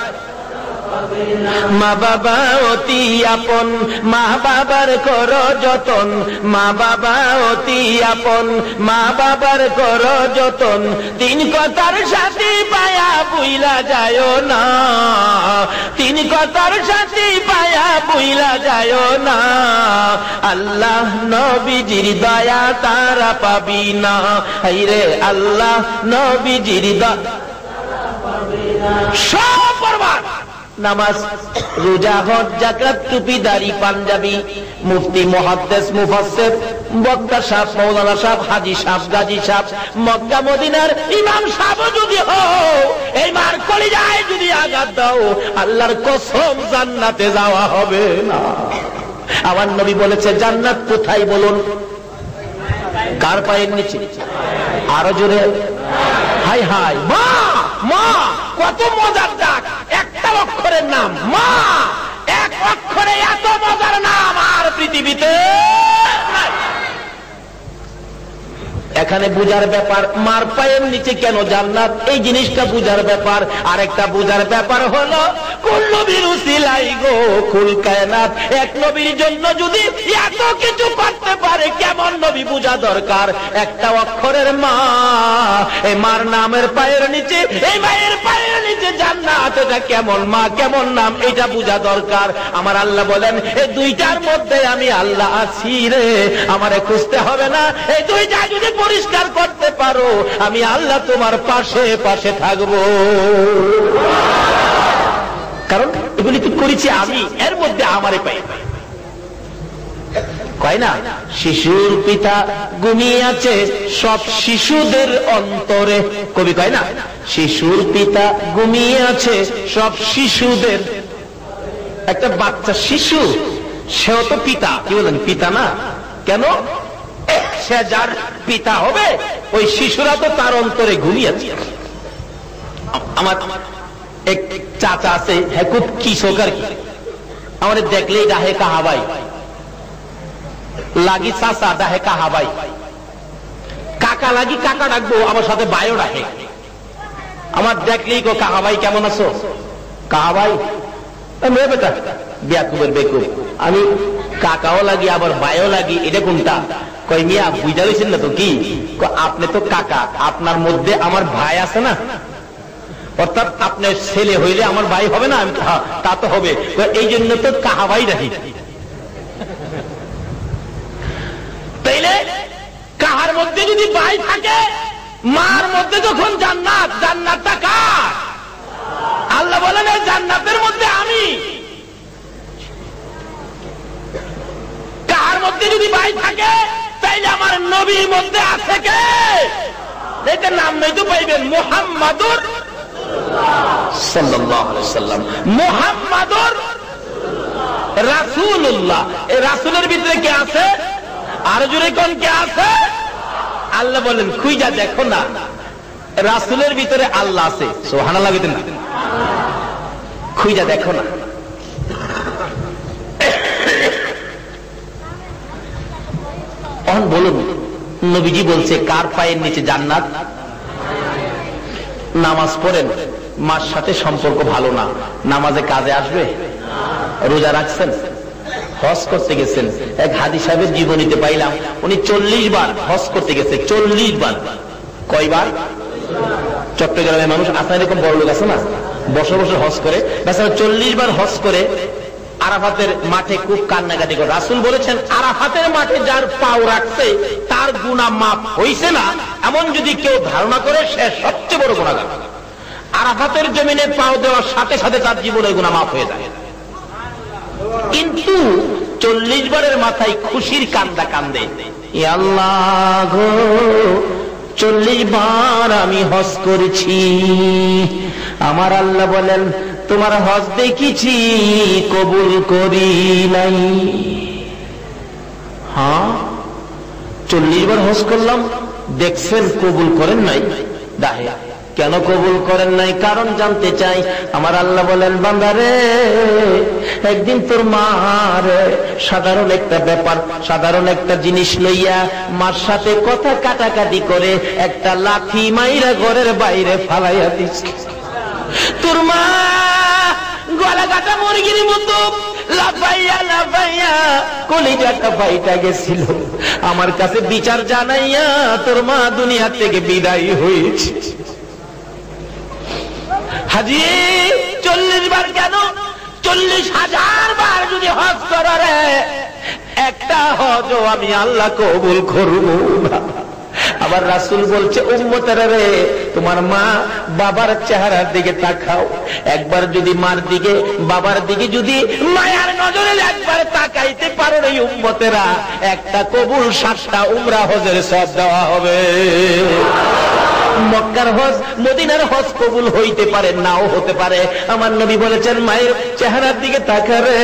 মা বাবা অতি আপন, মা বাবার করো যতন, মা বাবা অতি আপন, মা বাবার করো যতন, তিন কথার সাথী পায়া বুইলা যায় না, তিন কথার সাথী পায়া বুইলা যায় না, আল্লাহ নবীজির দয়া তারা পাবি না। হায়রে আল্লাহ নবীজির দয়া। সব বরবাদ। নামাজ রোজা হজ যাকাত টুপি দাড়ি পাঞ্জাবি, মুফতি মুহাদ্দিস মুফাসসির বক্তা সাহেব মাওলানা সাহেব হাজী সাহেব গাজী সাহেব মক্কা মদিনার ইমাম সাহেব যদি হও, এই মার কলিজায় যদি আঘাত দাও, আল্লাহর কসম জান্নাতে যাওয়া হবে না। আমার নবী বলেছে জান্নাত কোথায় বলুন? কার পায়ের নিচে? আরো জোরে হাই হাই। মা মা কত মজার ডাক, একটা অক্ষরের নাম মা, এক অক্ষরে এত মজার নাম আর পৃথিবীতে নাই। এখানে বুঝার ব্যাপার মার পায়ের নিচে কেন জান্নাত, এই জিনিসটা বুঝার ব্যাপার। আরেকটা বুঝার ব্যাপার হলো কুল নবীর উসিলাই গো কুল কায়নাত। এক নবীর জন্য যদি এত কিছু করতে পারে, কেমন নবী বুঝা দরকার। একটা অক্ষরের মা, এই মার নামের পায়ের নিচে, এই মায়ের পায়ের নিচে জান্নাত, এটা কেমন মা কেমন নাম, এটা বুঝা দরকার। আমার আল্লাহ বলেন এই দুইটার মধ্যে আমি আল্লাহ আছি রে, আমারে খুঁজতে হবে না। এই দুইটা যদি পরিষ্কার করতে পারো, আমি আল্লাহ তোমার পাশে পাশে থাকবো। কারণ এগুলি তো করেছি আমি, এর মধ্যে আমারে পাই। কয় না শিশুর পিতা ঘুমিয়ে আছে সব শিশুদের অন্তরে। কবি কয় না শিশুর পিতা ঘুমিয়ে আছে সব শিশুদের। একটা বাচ্চা শিশু, সেও তো পিতা। কি বলেন? পিতা না কেন? সে যার পিতা হবে, ওই শিশুরা তো তার অন্তরে ঘুমিয়েছে। আমার এক চাচা আছে, হ্যাঁ খুব কৃষক আর কি, আমাদের দেখলেই ডাহে কাহাবাই লাগি, চাচা ডাহে কাহাবাই, কাকা লাগি কাকা ডাকবো, আমার সাথে বায়ো ডাহে। আমার দেখলেই কো কাহাবাই কেমন আছো? কাহাবাই মেয়ে বেটা বিয়াকুবের বেকুব। আমি কাকাও লাগি আবার বায়ো লাগি, এটা কোনটা? কই মিয়া বুঝা লইছেন না তো? কি আপনি তো কাকা, আপনার মধ্যে আমার ভাই আছে না, অর্থাৎ আপনার ছেলে হইলে আমার ভাই হবে না? আমি তা তো হবে, এই জন্য তো কাহাবাই রাখি। তাইলে কাহার মধ্যে যদি ভাই থাকে, মার মধ্যে যখন জান্নাত, জান্নাতটা কার? আল্লাহ বলেন এই জান্নাতের মধ্যে আমি। কাহার মধ্যে যদি ভাই থাকে, তাইলে আমার নবীর মধ্যে আছে কে? এটার নাম নেই তো পাইবেন মুহাম্মাদুর সাল্লাল্লাহু আলাইহি ওয়াসাল্লাম, মুহাম্মাদুর রাসূলুল্লাহ। এই রাসূলের ভিতরে কে আছে? আর জোরে কোন কে আছে? আল্লাহ বলেন খুঁজা দেখো না, রাসূলের ভিতরে আল্লাহ আছে। সুবহানাল্লাহ বলেন না, খুঁজা দেখো না। এখন বলুন নবীজি বলছে কার পায়ের নিচে জান্নাত? নামাজ পড়েন, মার সাথে সম্পর্ক ভালো না, নামাজে কাজে আসবে? রোজা রাখছেন, হজ করতে গেছেন, এক হাজী সাহেবের জীবনীতে পাইলাম উনি 40 বার হজ করতে গেছে। 40 বার। কয়বার? চট্টগ্রামের মানুষ আছে এরকম বড় লোক আছে না, বসে বসে হজ করে, বেচারা 40 বার হজ করে আরাফাতের মাঠে খুব কান্নাকাটি করে। রাসূল বলেছেন আরাফাতের মাঠে যার পাও রাখছে তার গুনাহ মাফ হইছে না এমন যদি কেউ ধারণা করে, সে সবচেয়ে বড় গুনাহগার। আরাফাতের জমিনে পাও দেওয়ার সাথে সাথে তার জীবনের গুনাহ মাফ হয়ে যায়। কিন্তু 40 বারের মাথায় খুশির কান্দা কান্দে, এ আল্লাহ গো 40 বার আমি হজ করেছি। আমার আল্লাহ বলেন তোমার হজ দেখেছি, কবুল করি নাই। হ্যাঁ 40 বার হজ করলাম, দেখছেন কবুল করেন নাই। দাহে কেন কবুল করেন নাই? কারণ জানতে চাই। আমার আল্লাহ বলেন বান্দারে, একদিন তোর মার সাধারণ একটা ব্যাপার, সাধারণ একটা জিনিস লইয়া মার সাথে কথা কাটাকাটি করে একটা লাঠি মাইরা ঘরের বাইরে ফালাইয়া দিস। তোর মা গলা কাটা মুরগির মতো লাফাইয়া লাফাইয়া কলিজাটা ফাইটা গেছিল। আমার কাছে বিচার জানাইয়া তোর মা দুনিয়া থেকে বিদায় হয়েছে। হাজি 40 বার কেন? 40,000 বার যদি হজ করো রে, একটা হজও আমি আল্লাহ কবুল করব না। আবার রাসূল বলছে উম্মতেরা রে, তোমার মা বাবার চেহারার দিকে তাকাও। একবার যদি মার দিকে বাবার দিকে যদি মায়ার নজরে একবার তাকাইতে পারো রে উম্মতেরা, একটা কবুল 7টা উমরা হজের সওয়াব দেওয়া হবে। মক্কার হজ মদিনার হজ কবুল হইতে পারে, নাও হতে পারে। আমার নবী বলেছেন মায়ের চেহারার দিকে তাকারে,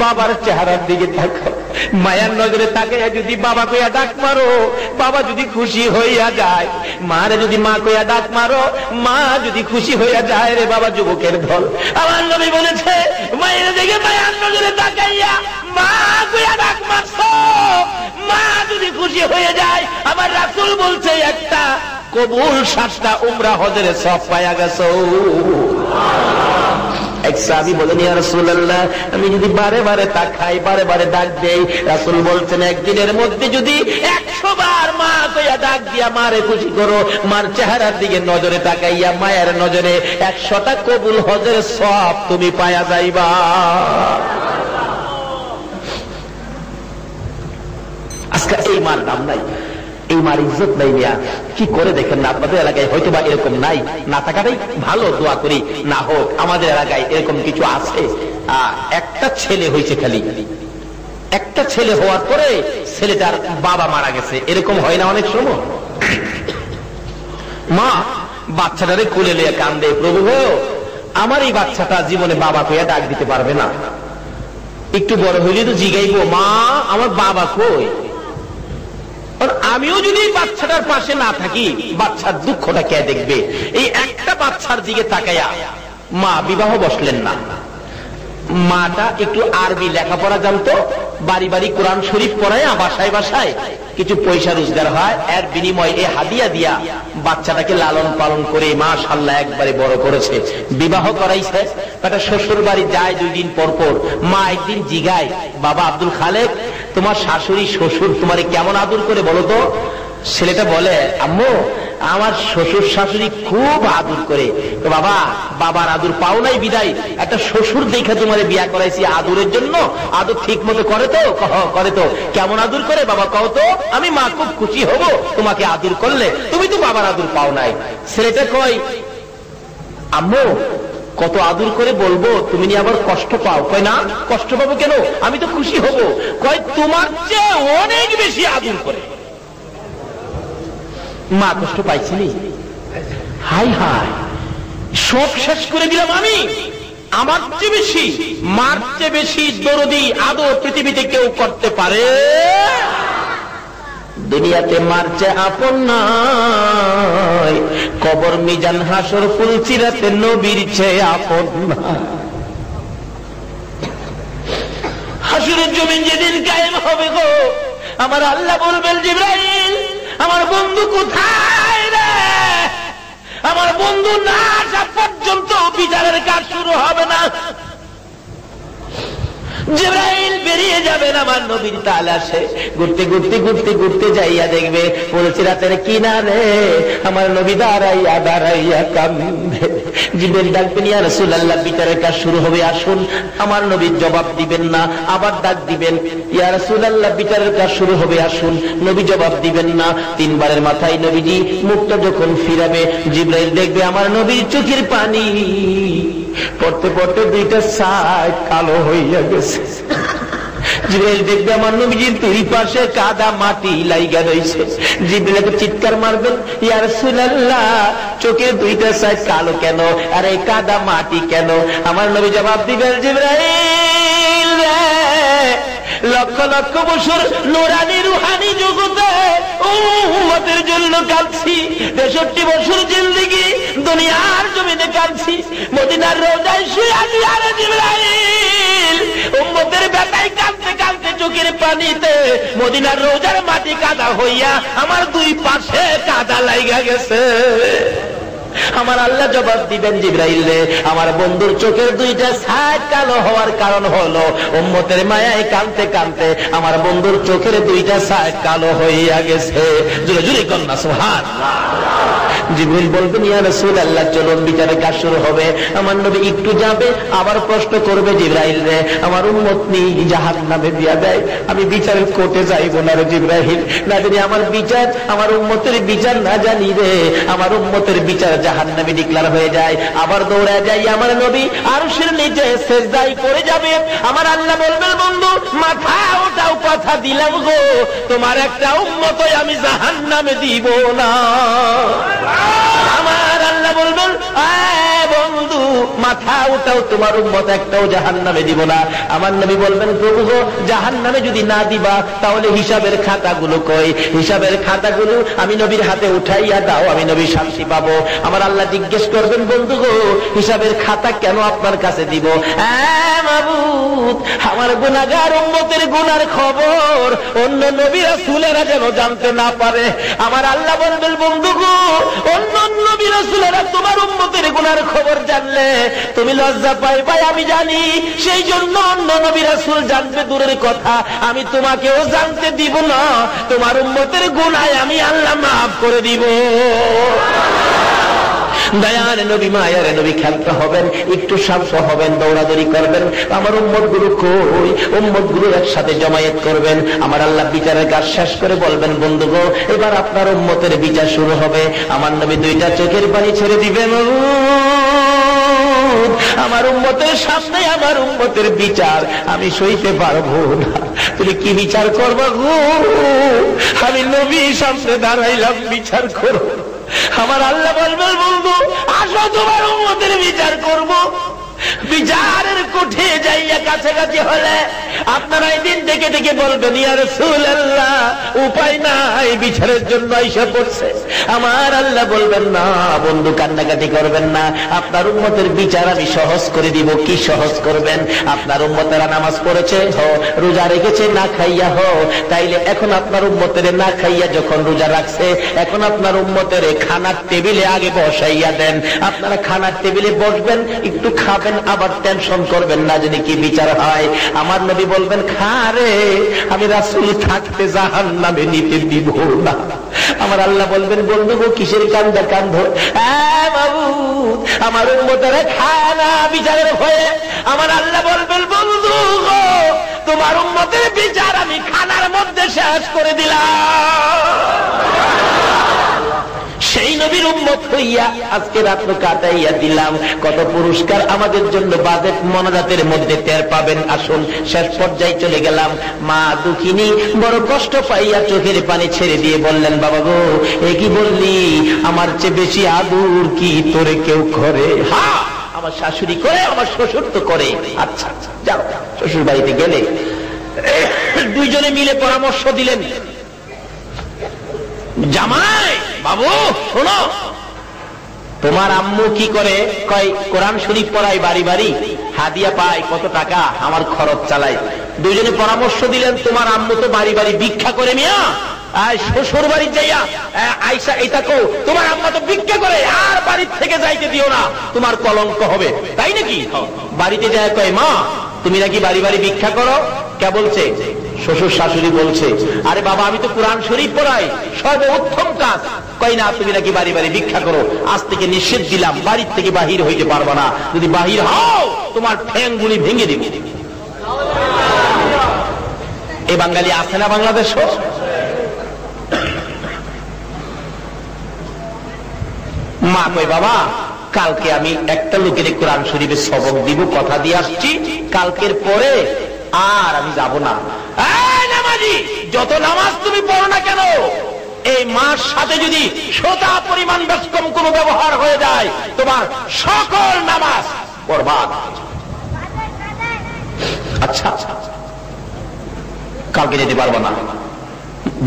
বাবার চেহারার দিকে তাকাও। মায়ের নজরে তাকাইয়া যদি বাবা কইয়া ডাক মারো, বাবা যদি খুশি হইয়া যায়। মারে যদি মা কইয়া ডাক মারো, মা যদি খুশি হইয়া যায় রে বাবা যুবকের দল। আমার নবী বলেছে মায়ের দিকে মায়ের নজরে তাকাইয়া মা কইয়া ডাক মারছো, মা যদি খুশি হয়ে যায়। আমার রাসূল বলছে একটা কবুল 7টা উমরা হজের সওয়াব পায়া গেছো। এক সাহাবী বলেন ইয়া রাসূলুল্লাহ, আমি যদি বারে বারে তাকাই, বারে বারে ডাক দেই। রাসূল বলছেন একদিনের মধ্যে যদি 100 বার মা কইয়া ডাক দিয়া মারে খুশি করো, মার চেহারার দিকে নজরে তাকাইয়া মায়ের নজরে 100টা কবুল হজের সওয়াব তুমি পায়া যাইবা। আজকে এই মার নাম নাই, এই মার ইজ্জত নাই। মিয়া কি করে দেখেন না, আপনাদের এলাকায় হয়তো বা এরকম নাই, না থাকাটাই ভালো। দোয়া করি না হোক। আমাদের এলাকায় এরকম কিছু আছে। একটা ছেলে হয়েছে, খালি একটা ছেলে হওয়ার পরে ছেলেটার বাবা মারা গেছে। এরকম হয় না অনেক সময়? মা বাচ্চাটারে কোলে নিয়ে কান্দে, প্রভু গো আমার এই বাচ্চাটা জীবনে বাবা কইয়া ডাক দিতে পারবে না। একটু বড় হইলে তো জিগাইবো মা আমার বাবা কই। আমিও যদি বাচ্চাটার পাশে না থাকি, বাচ্চার দুঃখটা কে দেখবে? এই একটা বাচ্চার দিকে তাকাইয়া মা বিবাহ বসলেন না। মাটা একটু আরবি লেখাপড়া জানতো, বাড়ি বাড়ি কোরআন শরীফ পড়ায়, বাসায় বাসায় কিছু পয়সা রোজগার হয়, এর বিনিময়ে এ হাদিয়া দিয়া বাচ্চাটাকে লালন পালন করে মাশাআল্লাহ একবারে বড় করেছে। বিবাহ করাইছে। একটা শ্বশুর বাড়ি যায় 2 দিন পর পর। মা একদিন জিগায়, বাবা আব্দুল খালেক তোমার শাশুড়ি শ্বশুর তোমারে কেমন আদর করে বলো তো? ছেলেটা বলে আম্মু আমার শ্বশুর শাশুড়ি খুব আদর করে। তো বাবা বাবার আদর পাও নাই বিদায় একটা শ্বশুর দেখে তোমারে বিয়া করাইছি আদরের জন্য। আদর ঠিক মতো করে তো? করে তো। কেমন আদর করে বাবা কও তো? আমি মা খুব খুশি হব তোমাকে আদর করলে, তুমি তো বাবার আদর পাও নাই। ছেলেটা কয় আম্মু কত আদর করে বলবো, তুমি নিয়ে আবার কষ্ট পাও। কয় না কষ্ট পাবো কেন, আমি তো খুশি হব। কয় তোমার চেয়ে অনেক বেশি আদর করে। মা কষ্ট পাইছিলি? হাই হাই সব শেষ করে দিলাম আমি। আমার চেয়ে বেশি, মার চেয়ে বেশি দরদি আদর পৃথিবীতে কেউ করতে পারে? দুনিয়াতে মার চেয়ে আপন নাই, কবর মিজান হাসর ফুলসিরাতে নবীর চেয়ে আপন নাই। হাসরের জমিন যেদিন কায়েম হবে গো, আমার আল্লাহ বলবেন জিবরাইল আমার বন্ধু কোথায় রে? আমার বন্ধু না আসা পর্যন্ত বিচারের কাজ শুরু হবে না। জিবরাইল বেরিয়ে যাবেন আমার নবীর তালাশে। ঘুরতে ঘুরতে ঘুরতে ঘুরতে যাইয়া দেখবে বলেছে রাতের কিনারে আমার নবী দাঁড়াইয়া দাঁড়াইয়া কান্দে। জিবরাইল ডাকবেন, ইয়া রাসূলুল্লাহ বিচারের কাজ শুরু হবে, আসুন। আমার নবীর জবাব দিবেন না, আবার ডাক দিবেন, ইয়া রাসূলুল্লাহ বিচারের কাজ শুরু হবে, আসুন। নবী জবাব দিবেন না। তিনবারের মাথায় নবীজি মুখটা যখন ফিরাবে, জিবরাইল দেখবে আমার নবীর চোখের পানি পড়তে পড়তে দুইটা সাইড কালো হইয়া গেছে। জিবরাইল দেখবে আমার নবীজির দুই পাশে কাদা মাটি লাইগা রইছে। জিবরাইলকে চিৎকার মারবেন, ইয়া রাসূলুল্লাহ চোখের দুইটা সাইড কালো কেন, আর এই কাদা মাটি কেন? আমার নবী জবাব দিবেন, জিবরাইল লক্ষ লক্ষ বছর নুরানি রুহানি জগতে উম্মতের জন্য কাঁদছি, 63 বছর জিন্দেগি দুনিয়ার জমিনে কাঁদছি, মদিনার রোজায় শুয়ে আছি। আরে জিবরাইল উম্মতের ব্যথায় কাঁদতে কাঁদতে চোখের পানিতে মদিনার রোজার মাটি কাদা হইয়া আমার দুই পাশে কাদা লাইগা গেছে। আমার আল্লাহ জবাব দিবেন, জিবরাইল রে আমার বন্ধুর চোখের দুইটা সাইড কালো হওয়ার কারণ হলো উম্মতের মায়ায় কাঁদতে কাঁদতে আমার বন্ধুর চোখের দুইটা সাইড কালো হইয়া গেছে। জোরে জোরে কন্যা সুবহানাল্লাহ। জিবরাইল বলবেন, ইয়া রাসূলুল্লাহ চলুন বিচারের কাজ শুরু হবে। আমার নবী একটু যাবে, আবার প্রশ্ন করবে, জিবরাইল রে আমার উম্মত নি জাহান্নামে দিয়া দেয়, আমি বিচারের কোর্টে যাইব না রে জিবরাইল, না জানি আমার বিচার আমার উম্মতের বিচার না জানি রে আমার উম্মতের বিচার জাহান্নামে ডিক্লার হয়ে যায়। আবার দৌড়ে যাই আমার নবী আরশের নিচে সিজদায় পড়ে যাবে। আমার আল্লাহ বলবেন, বন্ধু মাথা ওঠাও, কথা দিলাম গো তোমার একটা উম্মতই আমি জাহান্নামে দিব না। আমার আল্লাহ বলবেন, বন্ধু মাথা উঠাও, তোমার উম্মত একটাও জাহান্নামে দিব না। আমার নবী বলবেন, প্রভু গো জাহান্নামে যদি না দিবা তাহলে হিসাবের খাতাগুলো কই? হিসাবের খাতাগুলো আমি নবীর হাতে উঠাইয়া দাও, আমি নবী শান্তি পাবো। আমার আল্লাহ জিজ্ঞেস করবেন, বন্ধু গো হিসাবের খাতা কেন আপনার কাছে দিব? মাবুদ আমার গুনাহগার উম্মতের গুনার খবর অন্য নবী রাসূলেরা যেন জানতে না পারে। আমার আল্লাহ বলবেন, বন্ধু গো অন্য নবী রাসূলেরা তোমার উম্মতের গুনার খবর জানলে তুমি লজ্জা পাইবা, আমি জানি, সেই জন্য অন্য নবী রাসূল জানবে দূরের কথা, আমি তোমাকেও জানতে দিব না। তোমার উম্মতের গুনাহ আমি আল্লাহ মাফ করে দিব। দয়ার নবী মায়ার নবী খেলতে হবেন, একটু শান্ত হবেন, দৌড়াদৌড়ি করবেন। আমার উম্মত গুলো কই? উম্মত গুলো একসাথে জমায়েত করবেন। আমার আল্লাহ বিচারের কাজ শেষ করে বলবেন, বন্ধু গো এবার আপনার উম্মতের বিচার শুরু হবে। আমার নবী দুইটা চোখের পানি ছেড়ে দিবেন, আমার উম্মতের সামনে আমার উম্মতের বিচার আমি সইতে পারবো না। তুমি কি বিচার করবা গো? আমি নবী সামনে দাঁড়াইলাম, বিচার করো। আমার আল্লাহ বলবেন, বন্ধু আসো তোমার উম্মতের বিচার করব। বিচারের কোঠে যাইয়া কাছাকাছি হলে আপনারা এই দিন থেকে থেকে বলবেন, ইয়া রাসূলুল্লাহ উপায় নাই, বিচারের জন্য আইসা পড়ছে। আমার আল্লাহ বলবেন, না বন্ধু কান্নাকাটি করবেন না, আপনার উম্মতের বিচার আমি সহজ করে দিব। কি সহজ করবেন? আপনার উম্মতেরা নামাজ পড়েছে, রোজা রেখেছে না খাইয়া, তাইলে এখন আপনার উম্মতের না খাইয়া যখন রোজা রাখছে, এখন আপনার উম্মতের খানার টেবিলে আগে বসাইয়া দেন। আপনারা খানার টেবিলে বসবেন, একটু খাবেন, আবার টেনশন করবেন না যদি কি বিচার হয়। আমার নবী বলবেন, খারে আমি রাসূল থাকতে জাহান্নামে নিতে দিব না। আমার আল্লাহ বলবেন, বন্ধু গো কিসের কান্দা কান্দো? মাবুদ আমার উম্মতেরা খায় না বিচারের ভয়ে। আমার আল্লাহ বলবেন, বন্ধু গো তোমার উম্মতের বিচার আমি খানার মধ্যে শেষ করে দিলাম। সেই নবীর উম্মত হইয়া আজকে রাত্র কাটাইয়া দিলাম। কত পুরস্কার আমাদের জন্য বাজেট মনাজাতের মধ্যে টের পাবেন। আসুন শেষ পর্যায়ে চলে গেলাম। মা দুঃখিনী বড় কষ্ট পাইয়া চোখের পানি ছেড়ে দিয়ে বললেন, বাবা গো এ কি বললি? আমার চেয়ে বেশি আদর কি তোরে কেউ করে? হ্যাঁ আমার শাশুড়ি করে, আমার শ্বশুর তো করে। আচ্ছা যাও। শ্বশুর বাড়িতে গেলে দুইজনে মিলে পরামর্শ দিলেন, জামাই বাবু শোনো, তোমার আম্মু কি করে? কয় কোরআন শরীফ পড়ায়, বাড়ি বাড়ি হাদিয়া পায়, কত টাকা আমার খরচ চালায়। দুইজনে পরামর্শ দিলেন, তোমার আম্মু তো বাড়ি বাড়ি ভিক্ষা করে মিয়া, শ্বশুর বাড়ি যাইয়া আইসা এটা কো তোমার আম্মা তো ভিক্ষা করে, আর বাড়ির থেকে যাইতে দিও না, তোমার কলঙ্ক হবে। তাই নাকি? বাড়িতে যায় কয়, মা তুমি নাকি বাড়ি বাড়ি ভিক্ষা করো? কে বলছে? শ্বশুর শাশুড়ি বলছে, আরে বাবা আমি তো কোরআন শরীফ পড়াই, সর্বোত্তম কাজ। কই না, তুমি নাকি বাড়ি বাড়ি ভিক্ষা করো, আজ থেকে নিষেধ দিলাম, বাড়ির থেকে বাহির হইতে পারবা না, যদি বাহির হও তোমার ঠ্যাংগুলি ভেঙে দিব। এই বাঙালি আছে না বাংলাদেশ? মা কই বাবা কালকে আমি একটা লোকের কোরআন শরীফের সবক দিব, কথা দিয়ে আসছি, কালকের পরে আর আমি যাব না। নামাজি, যত নামাজ তুমি পড়ো না কেন, এই মার সাথে যদি শোতা পরিমাণ ব্যস্কম কোন ব্যবহার হয়ে যায়, তোমার সকল নামাজ বরবাদ। আচ্ছা কালকে যেতে পারবো না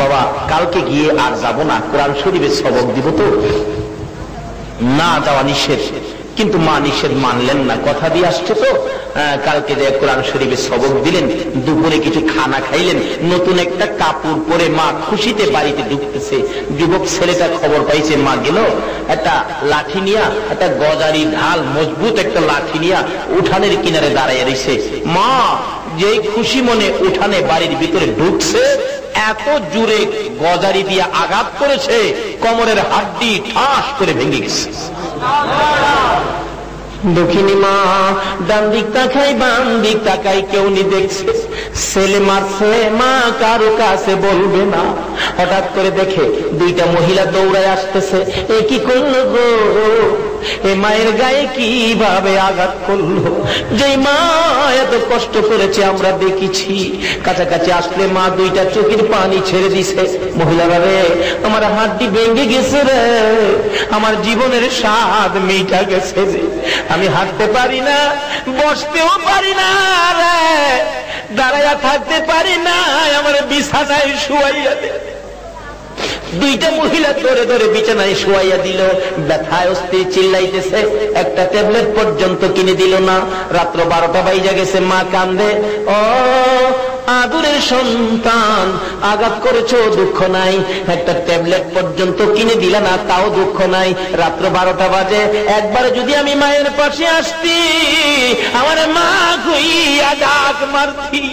বাবা, কালকে গিয়ে আর যাব না, কোরআন শরীফের সবক দিব তো। না যাওয়া নিষেধ, কিন্তু মা নিষেধ মানলেন না, কথা দিয়ে আসছে তো। কালকে যে কোরআন শরীফের সবক দিলেন, দুপুরে কিছু খানা খাইলেন, নতুন একটা কাপড় পরে মা খুশিতে বাড়িতে ঢুকতেছে। যুবক ছেলেটা খবর পাইছে মা গেল, একটা লাঠি নিয়া, একটা গজারি ঢাল মজবুত একটা লাঠি নিয়া উঠানের কিনারে দাঁড়াইয়া রয়েছে। মা যেই খুশি মনে উঠানে বাড়ির ভিতরে ঢুকছে, এত জোরে গজারি দিয়ে আঘাত করেছে, কোমরের হাড্ডি ঠাস করে ভেঙে গেছে। দক্ষিণী মা ডান দিক তাকাই বাম দিক তাকাই, কেউ নি দেখছে, ছেলে মারছে, মা কারো কাছে বলবে না। হঠাৎ করে দেখে দুইটা মহিলা দৌড়ায় আসতেছে। এ কি করলো গো, এ মায়ের গায়ে কিভাবে আঘাত করলো, যে মা এত কষ্ট করেছে আমরা দেখেছি। কাছাকাছি আসলে মা দুইটা চোখের পানি ছেড়ে দিছে। মহিলারা রে, আমার হাড্ডি ভেঙে গেছে রে, আমার জীবনের স্বাদ মিটা গেছে রে, আমি হাঁটতে পারি না, বসতেও পারি না রে, দাঁড়াইয়া থাকতে পারি না, আমার বিছানায় শুয়াইয়া দে। দুইটা মহিলা ধরে ধরে বিছানায় শুয়াইয়া দিল, ব্যথায় অস্থির চিল্লাইতেছে, একটা ট্যাবলেট পর্যন্ত কিনে দিল না। রাত্র 12টা বাইজা গেছে, মা কান্দে। ও আদুরের সন্তান, আঘাত করেছো দুঃখ নাই, একটা ট্যাবলেট পর্যন্ত কিনে দিলা না, তাও দুঃখ নাই। রাত্র 12টা বাজে, একবার যদি আমি মায়ের পাশে আসতি, আমার মা কইয়া ডাক মারতি,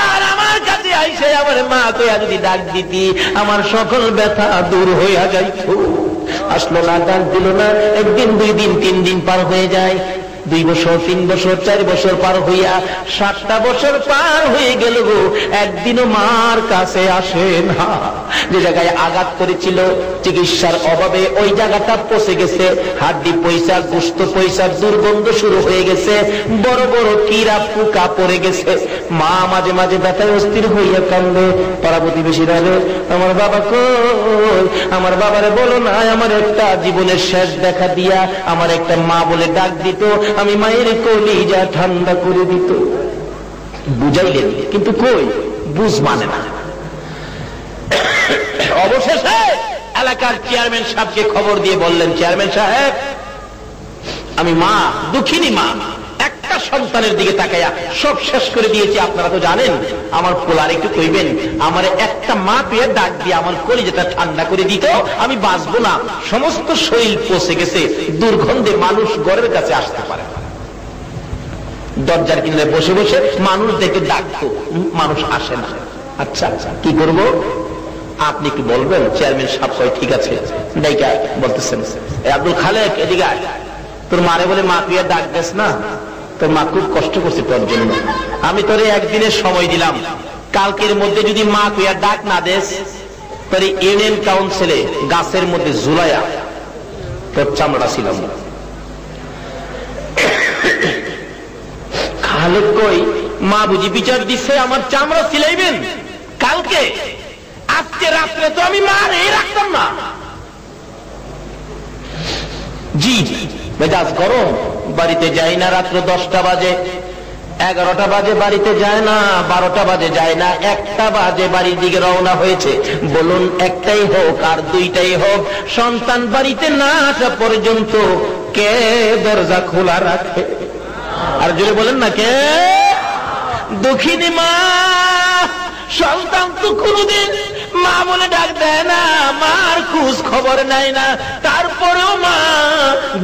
আর আমার কাছে আইসে আমার মা কইয়া যদি ডাক দিতি, আমার সকল ব্যথা দূর হইয়া যাইত। আসলো না, ডাক দিল না। একদিন, 2 দিন, 3 দিন পার হয়ে যায়, 2 বছর, 3 বছর, 4 বছর পার হইয়া 7টা বছর পার হয়ে গেল গো, একদিনও মার কাছে আসে না। যে জায়গায় আঘাত করেছিল, চিকিৎসার অভাবে ওই জায়গাটা পচে গেছে, হাড্ডি পয়সা, গোশত পয়সা, দুর্গন্ধ শুরু হয়ে গেছে, বড় বড় কীড়া পোকা পড়ে গেছে। মা মাঝে মাঝে ব্যথায় অস্থির হইয়া কান্দে। পাড়া প্রতিবেশীরা রে, আমার বাবা কই, আমার বাবারে বলো না, আমার একটা জীবনের শেষ দেখা দিয়া আমার একটা মা বলে ডাক দিত, আমি মায়ের কলিজা ঠান্ডা করে দিত। বুঝাইলেন, কিন্তু কই বুঝ মানে না। অবশেষে এলাকার চেয়ারম্যান সাহেবকে খবর দিয়ে বললেন, চেয়ারম্যান সাহেব, আমি মা, দুঃখিনী মা, একটা সন্তানের দিকে তাকাইয়া সব শেষ করে দিয়েছি। আপনারা তো জানেন, আমার পোলার একটু কইবেন, আমার একটা মা পেয়ে ডাক দিয়ে আমার কলিজাটা ঠান্ডা করে দিত, আমি বাঁচবো না, সমস্ত শরীর পচে গেছে, দুর্গন্ধে মানুষ ঘরের কাছে আসতে পারে না। দরজার কিনারে বসে বসে মানুষ দেখে ডাকতো, মানুষ আসে না। আচ্ছা কি করব, আপনি কি বলবেন? চেয়ারম্যান সাহেব কয় ঠিক আছে। ডাইকা বলতেছেন, আব্দুল খালেক এদিকে আয়, তোর মারে বলে মা তুই ডাক দেস না, তোর মা খুব কষ্ট করছে তোর জন্য, আমি তোরে একদিনের সময় দিলাম, কালকের মধ্যে যদি মা তুই ডাক না দেস, তোর ইউনিয়ন কাউন্সিলে গাছের মধ্যে ঝুলাইয়া তোর চামড়া ছিলাম। খালেক কই, মা বুঝি বিচার দিচ্ছে আমার চামড়া ছিলাইবেন কালকে? আজকে রাত্রে তো আমি মারে রাখতাম না। জি মেজাজ গরম, বাড়িতে যাই না, রাত্র 10টা বাজে, 11টা বাজে বাড়িতে যায় না, 12টা বাজে যায় না, 1টা বাজে বাড়ির দিকে রওনা হয়েছে। বলুন, একটাই হোক আর 2টাই হোক, সন্তান বাড়িতে না আসা পর্যন্ত কে দরজা খোলা রাখে? আর জোরে বলেন না, কে? দুঃখিনী মা। সন্তান তো কোনদিন মা বলে ডাক দেয় না, মার খোঁজ খবর নাই না, তারপর পরেও মা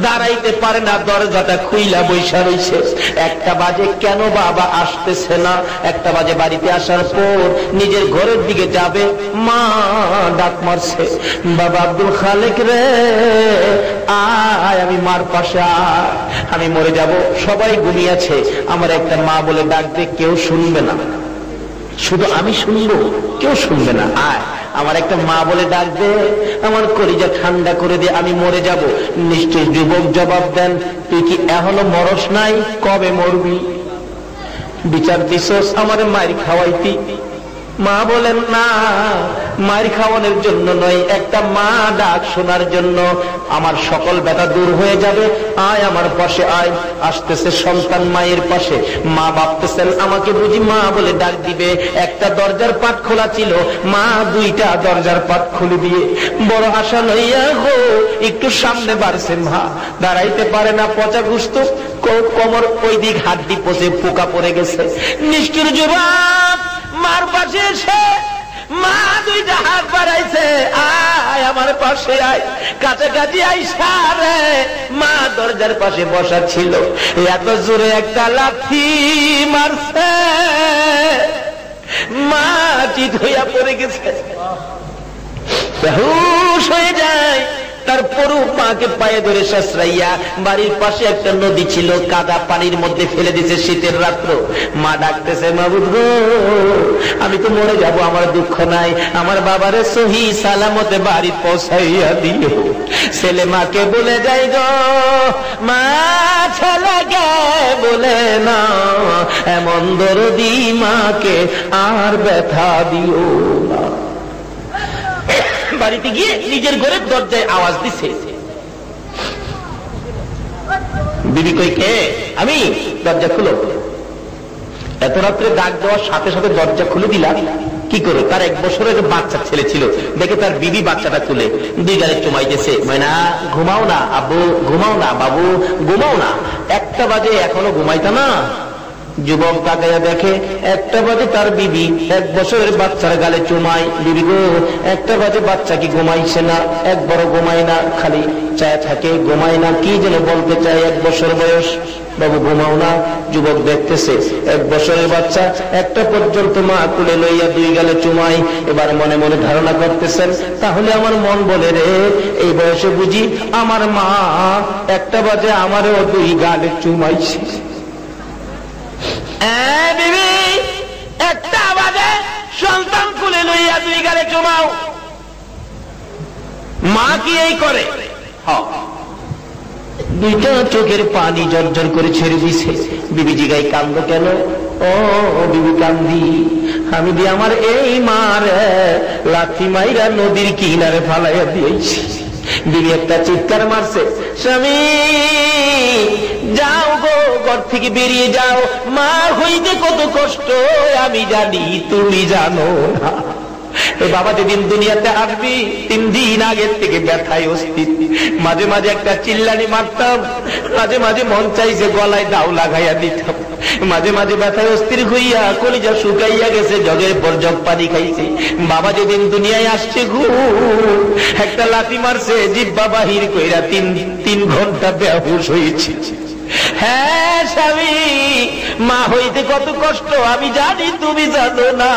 দাঁড়াইতে পারে না, দরজাটা খুইলা বৈশা রইছে। 1টা বাজে, কেন বাবা আসতেছে না? 1টা বাজে বাড়িতে আসার পর নিজের ঘরের দিকে যাবে, মা ডাক মারছে, বাবা আব্দুল খালেক রে আয়, আমি মার পাশে আয়, আমি মরে যাব, সবাই ঘুমিয়েছে, আমার একটা মা বলে ডাক দে, কেউ শুনবে না, শুধু আমি শুনবো, কেউ শুনবে না, আয় আমার একটা মা বলে ডাক দে, আমার কলিজা ঠান্ডা করে দে, আমি মরে যাব। নিশ্চয় যুবক জবাব দেন, তুই কি এখনো মরস নাই? কবে মরবি? বিচার দিছস আমার মায়ের খাওয়াইতি? মা বলেন না, মায়ের খাওয়ানোর জন্য নয়, একটা মা ডাক শোনার জন্য। আমার সকল ব্যথা দূর হয়ে যাবে, আয় আমার পাশে আয়। আসতেছে সন্তান মায়ের পাশে, মা ভাবতেছেন আমাকে বুঝি মা বলে ডাক দিবে। একটা দরজার পাট খোলা ছিল, মা 2টা দরজার পাট খুলে দিয়ে বড় আশা লইয়া গো একটু সামনে বাড়ছে, মা দাঁড়াইতে পারে না, পচা গুস্ত, কোমর ওই দিক হাড্ডি পচে পোকা পড়ে গেছে। নিষ্ঠুর যুবক মার পাশে এসে মা 2টা হাত বাড়াইছে, আয় আমার পাশে আয়, কাছাকাছি আইসা রে। মা দরজার পাশে বসা ছিল, এত জোরে একটা লাথি মারছে, মা চিত হইয়া পড়ে গেছে, বেহুশ হয়ে যায়। তারপরও মাকে পায়ে ধরে শেষরাইয়া, বাড়ির পাশে একটা নদী ছিল, কাদা পানির মধ্যে ফেলে দিয়েছে শীতের রাত্র। মা ডাকতেছে, মাবুদ গো আমি তো মরে যাব, আমার দুঃখ নাই, আমার বাবারে সহি সালামতে বাড়ি পৌঁছাইয়া দিও। ছেলে মাকে বলে যাই গো, মা ছেলেকে বলে না, এমন দরদি মাকে আর ব্যথা দিও না। বাড়িতে গিয়ে নিজের ঘরের দরজায় আওয়াজ দিছে, বিবি কই কে? আমি। দরজা খুলো। এত রাত্রে ডাক দেওয়ার সাথে সাথে দরজা খুলে দিলাম, কি করে? তার 1 বছরের বাচ্চা ছেলে ছিল, দেখে তার বিবি বাচ্চাটা তুলে 2 গালে চুমাইতেছে। ময়না ঘুমাও না আব্বু, ঘুমাও না বাবু, ঘুমাও না। 1টা বাজে এখনো ঘুমাইতা না? যুবক তাকাইয়া দেখে 1টা বাজে তার বিবি 1 বছরের বাচ্চার গালে চুমাই। বিবি গো 1টা বাজে বাচ্চা কি ঘুমাইছে না? একবারও ঘুমায় না, খালি চায় থাকে, ঘুমায় না, কি যেন বলতে চায়। 1 বছর বয়স, বাবু ঘুমাও না। যুবক দেখতেছে 1 বছরের বাচ্চা, 1টা পর্যন্ত মা তুলে লইয়া 2 গালে চুমাই। এবার মনে মনে ধারণা করতেছেন, তাহলে আমার মন বলে রে এই বয়সে বুঝি আমার মা 1টা বাজে আমারও 2 গালে চুমাইছে। বিবি 1টা বাজে সন্তান কুলে লইয়া 2 গালে চুমাও, মা কি এই করে? 2টা চোখের পানি জর্জর করে ছেড়ে দিছে। বিবি জিগাই, কান্দ কেন? ও বিবি কান্দি, আমি দিয়ে আমার এই মার লাথি মাইরা নদীর কিনারে ফালাইয়া দিয়েছি। বিবি একটা চিৎকার মারছে, স্বামী যাও গো, ঘর থেকে বেরিয়ে যাও, মা হইতে কত কষ্ট আমি জানি, তুমি জানো না। বাবা যেদিন দুনিয়াতে আসবি 3 দিন আগের থেকে ব্যথায় অস্থির, মাঝে মাঝে একটা চিল্লানি মারতাম, মাঝে মাঝে মন চাইছে গলায় দাও লাগাইয়া দিতাম, মাঝে মাঝে ব্যথায় অস্থির হইয়া কলিজা শুকাইয়া গেছে, জগের পর জগ পানি খাইছে। বাবা যেদিন দুনিয়ায় আসছে গো, একটা লাথি মারছে, জিহ্বা বাহির কইরা 3 ঘন্টা বেহুশ হয়েছে। হ্যাঁ স্বামী, মা হইতে কত কষ্ট আমি জানি, তুমি জানো না।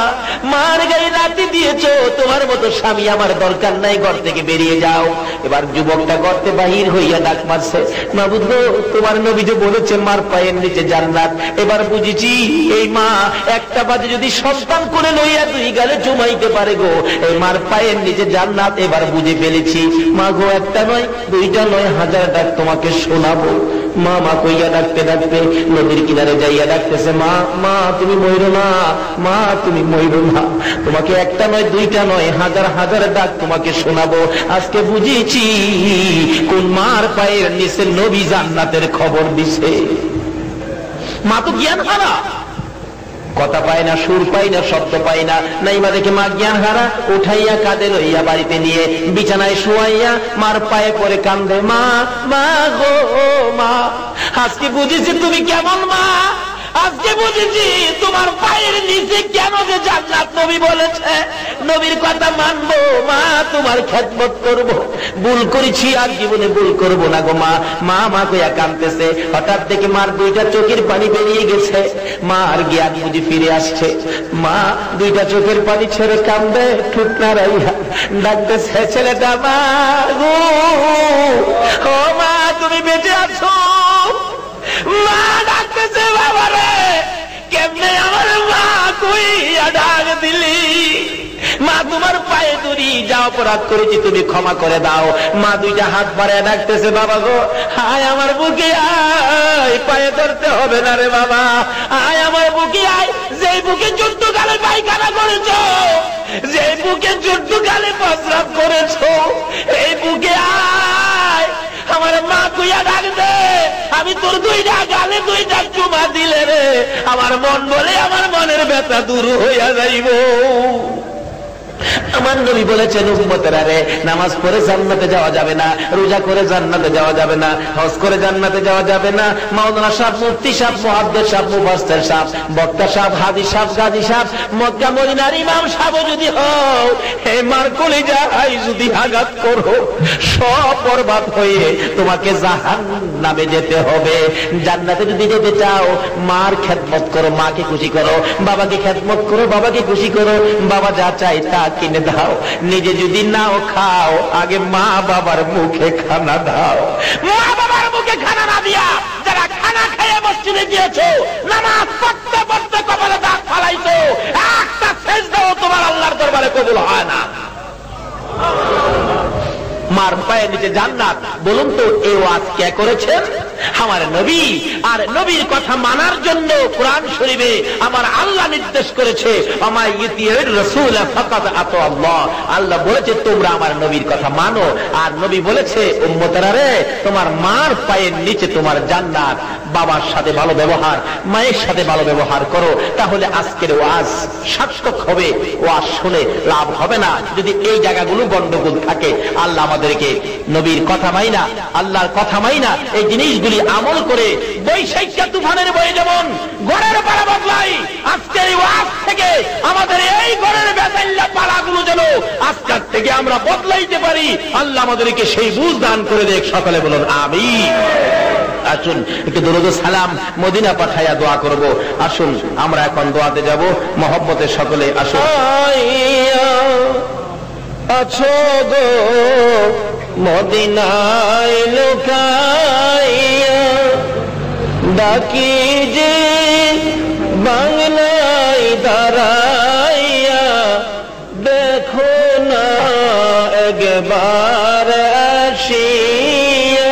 মার গায়ে লাথি দিয়েছ, তোমার মতো স্বামী আমার দরকার নাই, ঘর থেকে বেরিয়ে যাও। এবার যুবকটা গর্তে বাহির হইয়া ডাক মারছে, মাবুদ গো তোমার নবী যে বলেছে মার পায়ের নিচে জান্নাত। এবার বুঝেছি এই মা 1টা বাজে যদি সন্তান করে লইয়া 2 গালে চুমাইতে পারে গো, এই মার পায়ের নিচে জান্নাত। এবার বুঝে ফেলেছি মা গো, 1টা নয় 2টা নয়, 1000 ডাক তোমাকে শোনাবো। মা মা কইয়া ডাকতে ডাকতে নদীর কিনারে যাইয়া ডাকতেছে, মা মা তুমি মইরো না, মা তুমি মইরো না, তোমাকে 1টা নয় 2টা নয়, 1000 ডাক তোমাকে শোনাবো। আজকে বুঝেছি কোন মার পায়ের নিচে নবী জান্নাতের খবর দিছে। মা তো জ্ঞান হারা, কথা পায় না, সুর পাই না, শব্দ পাই না। নাইমা দেখে মা জ্ঞান হারা, উঠাইয়া কাঁধে লইয়া বাড়িতে নিয়ে বিছানায় শুয়াইয়া মার পায়ে পড়ে কান্দে, মা মা গো মা, আজকে বুঝেছি তুমি কেমন মা, আজকে বুঝেছি তোমার পায়ের নিচে কেন যে জান্নাত নবী বলেছে, নবীর কথা মানবো মা, তোমার খেদমত করব। ভুল করেছি আর জীবনে ভুল করব না গো মা। মা মা কইয়া কাঁদতেছে। হঠাৎ দেখে মার দুইটা চোখের পানি বেরিয়ে গেছে। মা আর জ্ঞান বুঝি ফিরে আসছে। মা দুইটা চোখের পানি ছেড়ে কান্দে, ঠুট নাড়াইয়া ডাকতেছে, ছেলেটা মা গো, ও মা তুমি বেঁচে আছো? মা ডাকতেছে, বাবা রে কেমনে আমার মা কইয়া ডাক দিলি? মা তোমার পায়ে ধরি, যা অপরাধ করেছি তুমি ক্ষমা করে দাও। মা দুইটা হাত বাড়ায় ডাকতেছে, বাবা গো আয় আমার বুকে আয়, পায়ে ধরতে হবে না রে বাবা, আয় আমার বুকে আয়। যেই বুকে যুদ্ধকালে পায়খানা করেছো, যেই বুকে যুদ্ধকালে প্রস্রাব করেছো, এই বুকে আয়। আমার মা কইয়া ডাক দে, আমি তোর দুইটা গালে দুইটা চুমা দিলে রে আমার মন বলে আমার মনের ব্যথা দূর হইয়া যাইব। আমার নবী বলেছেন, উম্মতেরা রে, নামাজ পড়ে জান্নাতে যাওয়া যাবে না, রোজা করে জান্নাতে যাওয়া যাবে না, হজ করে জান্নাতে যাওয়া যাবে না। মাওলানা সাহেব, মুফতি সাহেব, মুহাদ্দিস সাহেব, মুফাসসির সাহেব, বক্তা সাহেব, হাদিস সাহেব, গাজী সাহেব, মক্কা মদিনার ইমাম সাহেব যদি হও, হে মার কলিজায় যদি আঘাত করো, সব বরবাদ হয়ে তোমাকে জাহান্নামে যেতে হবে। জান্নাতে যদি যেতে চাও, মার খেদমত করো, মাকে খুশি করো, বাবাকে খেদমত করো, বাবাকে খুশি করো। বাবা যা চাই তা কিনে দাও, নিজে যদি নাও খাও, আগে মা বাবার মুখে খানা দাও। মা বাবার মুখে খানা না দিয়া যারা খানা খেয়ে মসজিদে গিয়েছো, নামাজ পড়তে পড়তে কপালে দাগ ফালাইছো, একটা সেজদাও তোমার আল্লাহর দরবারে কবুল হয় না। মার পায়ের নিচে জান্নাত, বলুন তো এই ওয়াজ কে করেছেন? আমার নবী। আর নবীর কথা মানার জন্য কোরআন শরীফে আমার আল্লাহ নির্দেশ করেছে, আমায় ইতির রাসূল ফাকাত আতা আল্লাহ। আল্লাহ বলেছে তোমরা আমার নবীর কথা মানো। আর নবী বলেছে, উম্মতেরা রে, তোমার মার পায়ের নিচে তোমার জান্নাত। বাবার সাথে ভালো ব্যবহার, মায়ের সাথে ভালো ব্যবহার করো, তাহলে আজকের ওয়াজ সার্থক হবে। ওয়াজ শুনে লাভ হবে না যদি এই জায়গাগুলো গন্ডগোল থাকে। আল্লাহ আমাদেরকে নবীর কথা মাইনা, আল্লাহর কথা মাইনা এই জিনিসগুলি আমল করে বৈশাখী তুফানের বয়ে যেমন ঘরের পাড়া বদলাই, আজকের এই ওয়াজ থেকে আমাদের এই ঘরের বেতাল্লা পাড়াগুলো যেন আজকের থেকে আমরা বদলাইতে পারি। আল্লাহ আমাদেরকে সেই বুঝ দান করে দেখ। সকলে বলুন আমিন। আসুন একটু দরুদ ও সালাম মদিনা পাঠাইয়া দোয়া করব। আসুন আমরা এখন দোয়াতে যাব মহব্বতের সকলে। আসুন। আছো গো মদিনায় লোকাইয়া, ডাকি যে বাংলায় দাঁড়াইয়া, দেখো না একবার আসিয়া।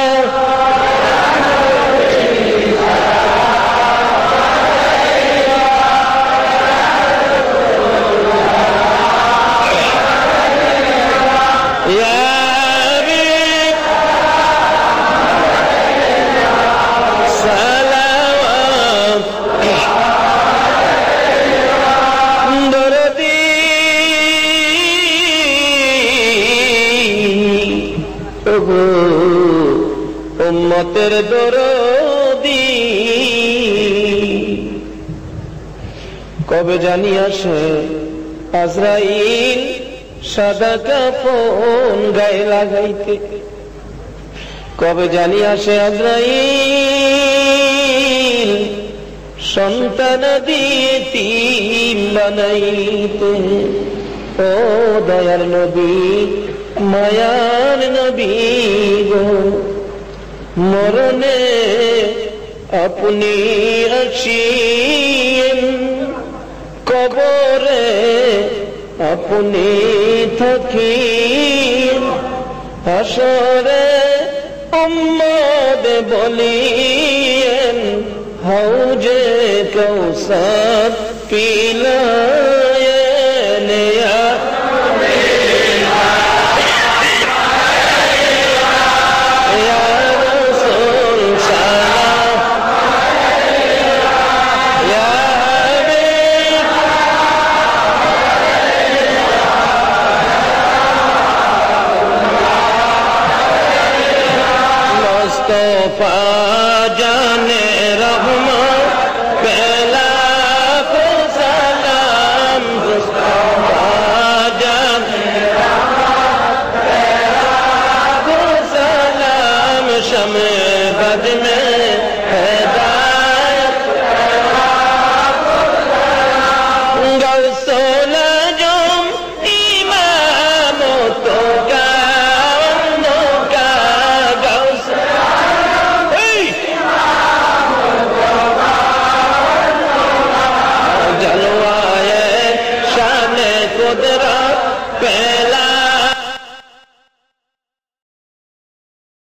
উম্মতের দরদি কবে জানি আসে আজরাইল, সাদা কাফন গায়ে লাগাইতে। কবে জানি আসে আজরাইল, সন্তান দিয়ে তিন বানাইতে। ও দয়ার নবী, মায়ার নবী গো, মরণে আপনি আসিয়েন, কবরে আপনি থাকিন, হাসরে উম্মত বলিয়েন, হাউজে কাউসার পিলা